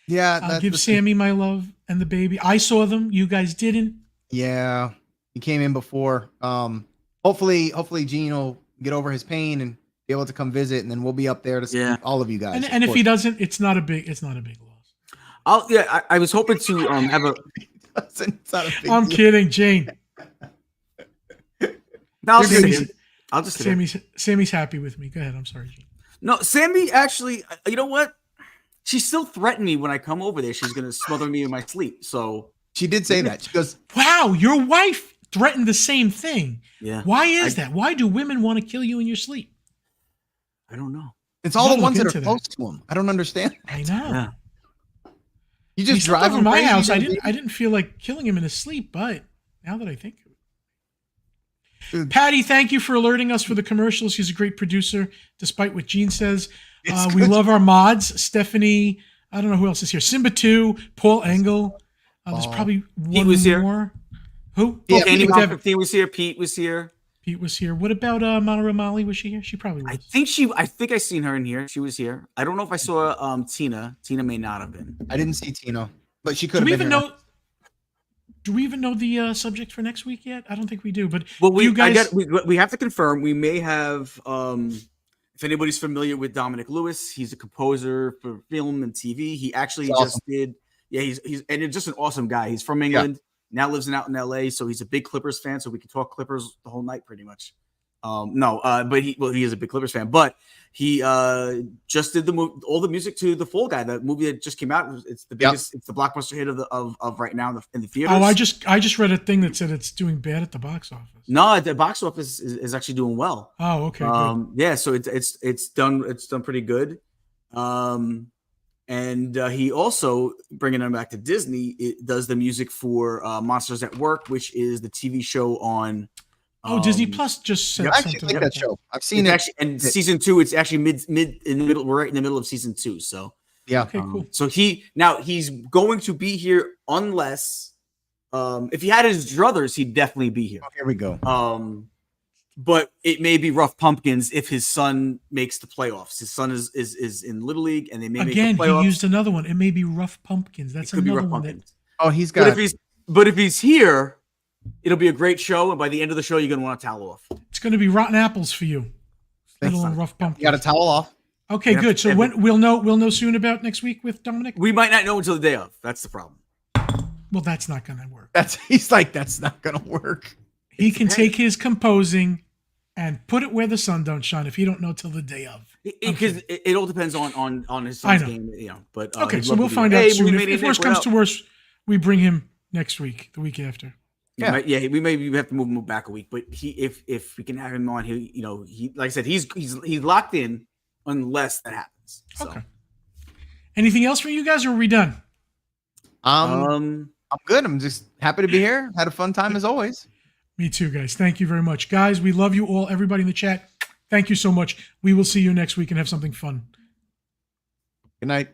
Yeah. I'll give Sammy my love and the baby. I saw them. You guys didn't. Yeah. He came in before. Hopefully Gene will get over his pain and be able to come visit, and then we'll be up there to see all of you guys. And if he doesn't, it's not a big loss. I was hoping to have a. It's not a big I'm deal. kidding, Jane. No, I'll just Sammy's, sit here. I'll just sit here. Sammy's happy with me. Go ahead. I'm sorry, Gene. No, Sammy actually. You know what? She still threatened me when I come over there. She's gonna smother me in my sleep. So She did say that. She goes, Wow, your wife threatened the same thing. yeah. Why is that? Why do women want to kill you in your sleep? I don't know. it's all gotta the ones look that are into close to him. I don't understand. I know. Yeah. You He just slept drive over him my crazy, house. you know? I didn't feel like killing him in his sleep, but now that I think of it. Dude. Patty, thank you for alerting us for the commercials. She's a great producer, despite what Gene says. It's We good. love our mods. Stephanie, I don't know who else is here. Simba 2, Paul Engel. There's probably one was here. more. Who? Yeah, Oh, Candy Pete, Mom Deb- 15 was here. Pete was here. Pete was here. What about Monterey Molly? Was she here? She probably was. I think I seen her in here. She was here. I don't know if I saw Tina. Tina may not have been. I didn't see Tino, but she could Do have we been even here. know? Do we even know the subject for next week yet? I don't think we do. But Well, you guys, we have to confirm. We may have If anybody's familiar with Dominic Lewis, he's a composer for film and TV. He actually He's just awesome. did. Yeah, he's and he's just an awesome guy. He's from England, now lives out in LA, so he's a big Clippers fan. So we can talk Clippers the whole night, pretty much. But he is a big Clippers fan. But he just did all the music to The Fall Guy, the movie that just came out. It's the biggest, it's the blockbuster hit of right now in the theaters. Oh, I just read a thing that said it's doing bad at the box office. No, the box office is actually doing well. Oh, okay. Good. Yeah, so it's done pretty good. And he also, bringing them back to Disney, it does the music for Monsters at Work, which is the TV show on. Disney Plus just said I actually something. like that show. I've seen It's it. actually, and season 2, it's actually mid in the middle. We're right in the middle of season 2. So Yeah. Okay, cool. so he's going to be here unless if he had his druthers, he'd definitely be here. Oh, here we go. But it may be rough pumpkins if his son makes the playoffs. His son is in Little League, and they may Again, make the playoffs. he used another one. It may be rough pumpkins. That's It could be another rough one that. pumpkins. Oh, he's But got. if he's here, it'll be a great show, and by the end of the show, you're gonna want to towel off. It's going to be rotten apples for you. Little and rough You pumpkins. got a towel off. Okay, Yeah, good. So when we'll know soon about next week with Dominic. We might not know until the day of. That's the problem. Well, that's not going to work. He's like, that's not gonna work. He can take his composing and put it where the sun don't shine if you don't know till the day of. Because it all depends on his I son's know. game, But Okay, he'd so love we'll to be find here. out Hey, soon. we made If it, worse Nick, comes we're to out. worse, we bring him next week, the week after. Yeah, we maybe have to move him back a week. But if we can have him on, he like I said, he's locked in unless that happens. So. Okay. Anything else from you guys, or are we done? I'm good. I'm just happy to be here. Had a fun time as always. Me too, guys. Thank you very much. Guys, we love you all. Everybody in the chat, thank you so much. We will see you next week and have something fun. Good night.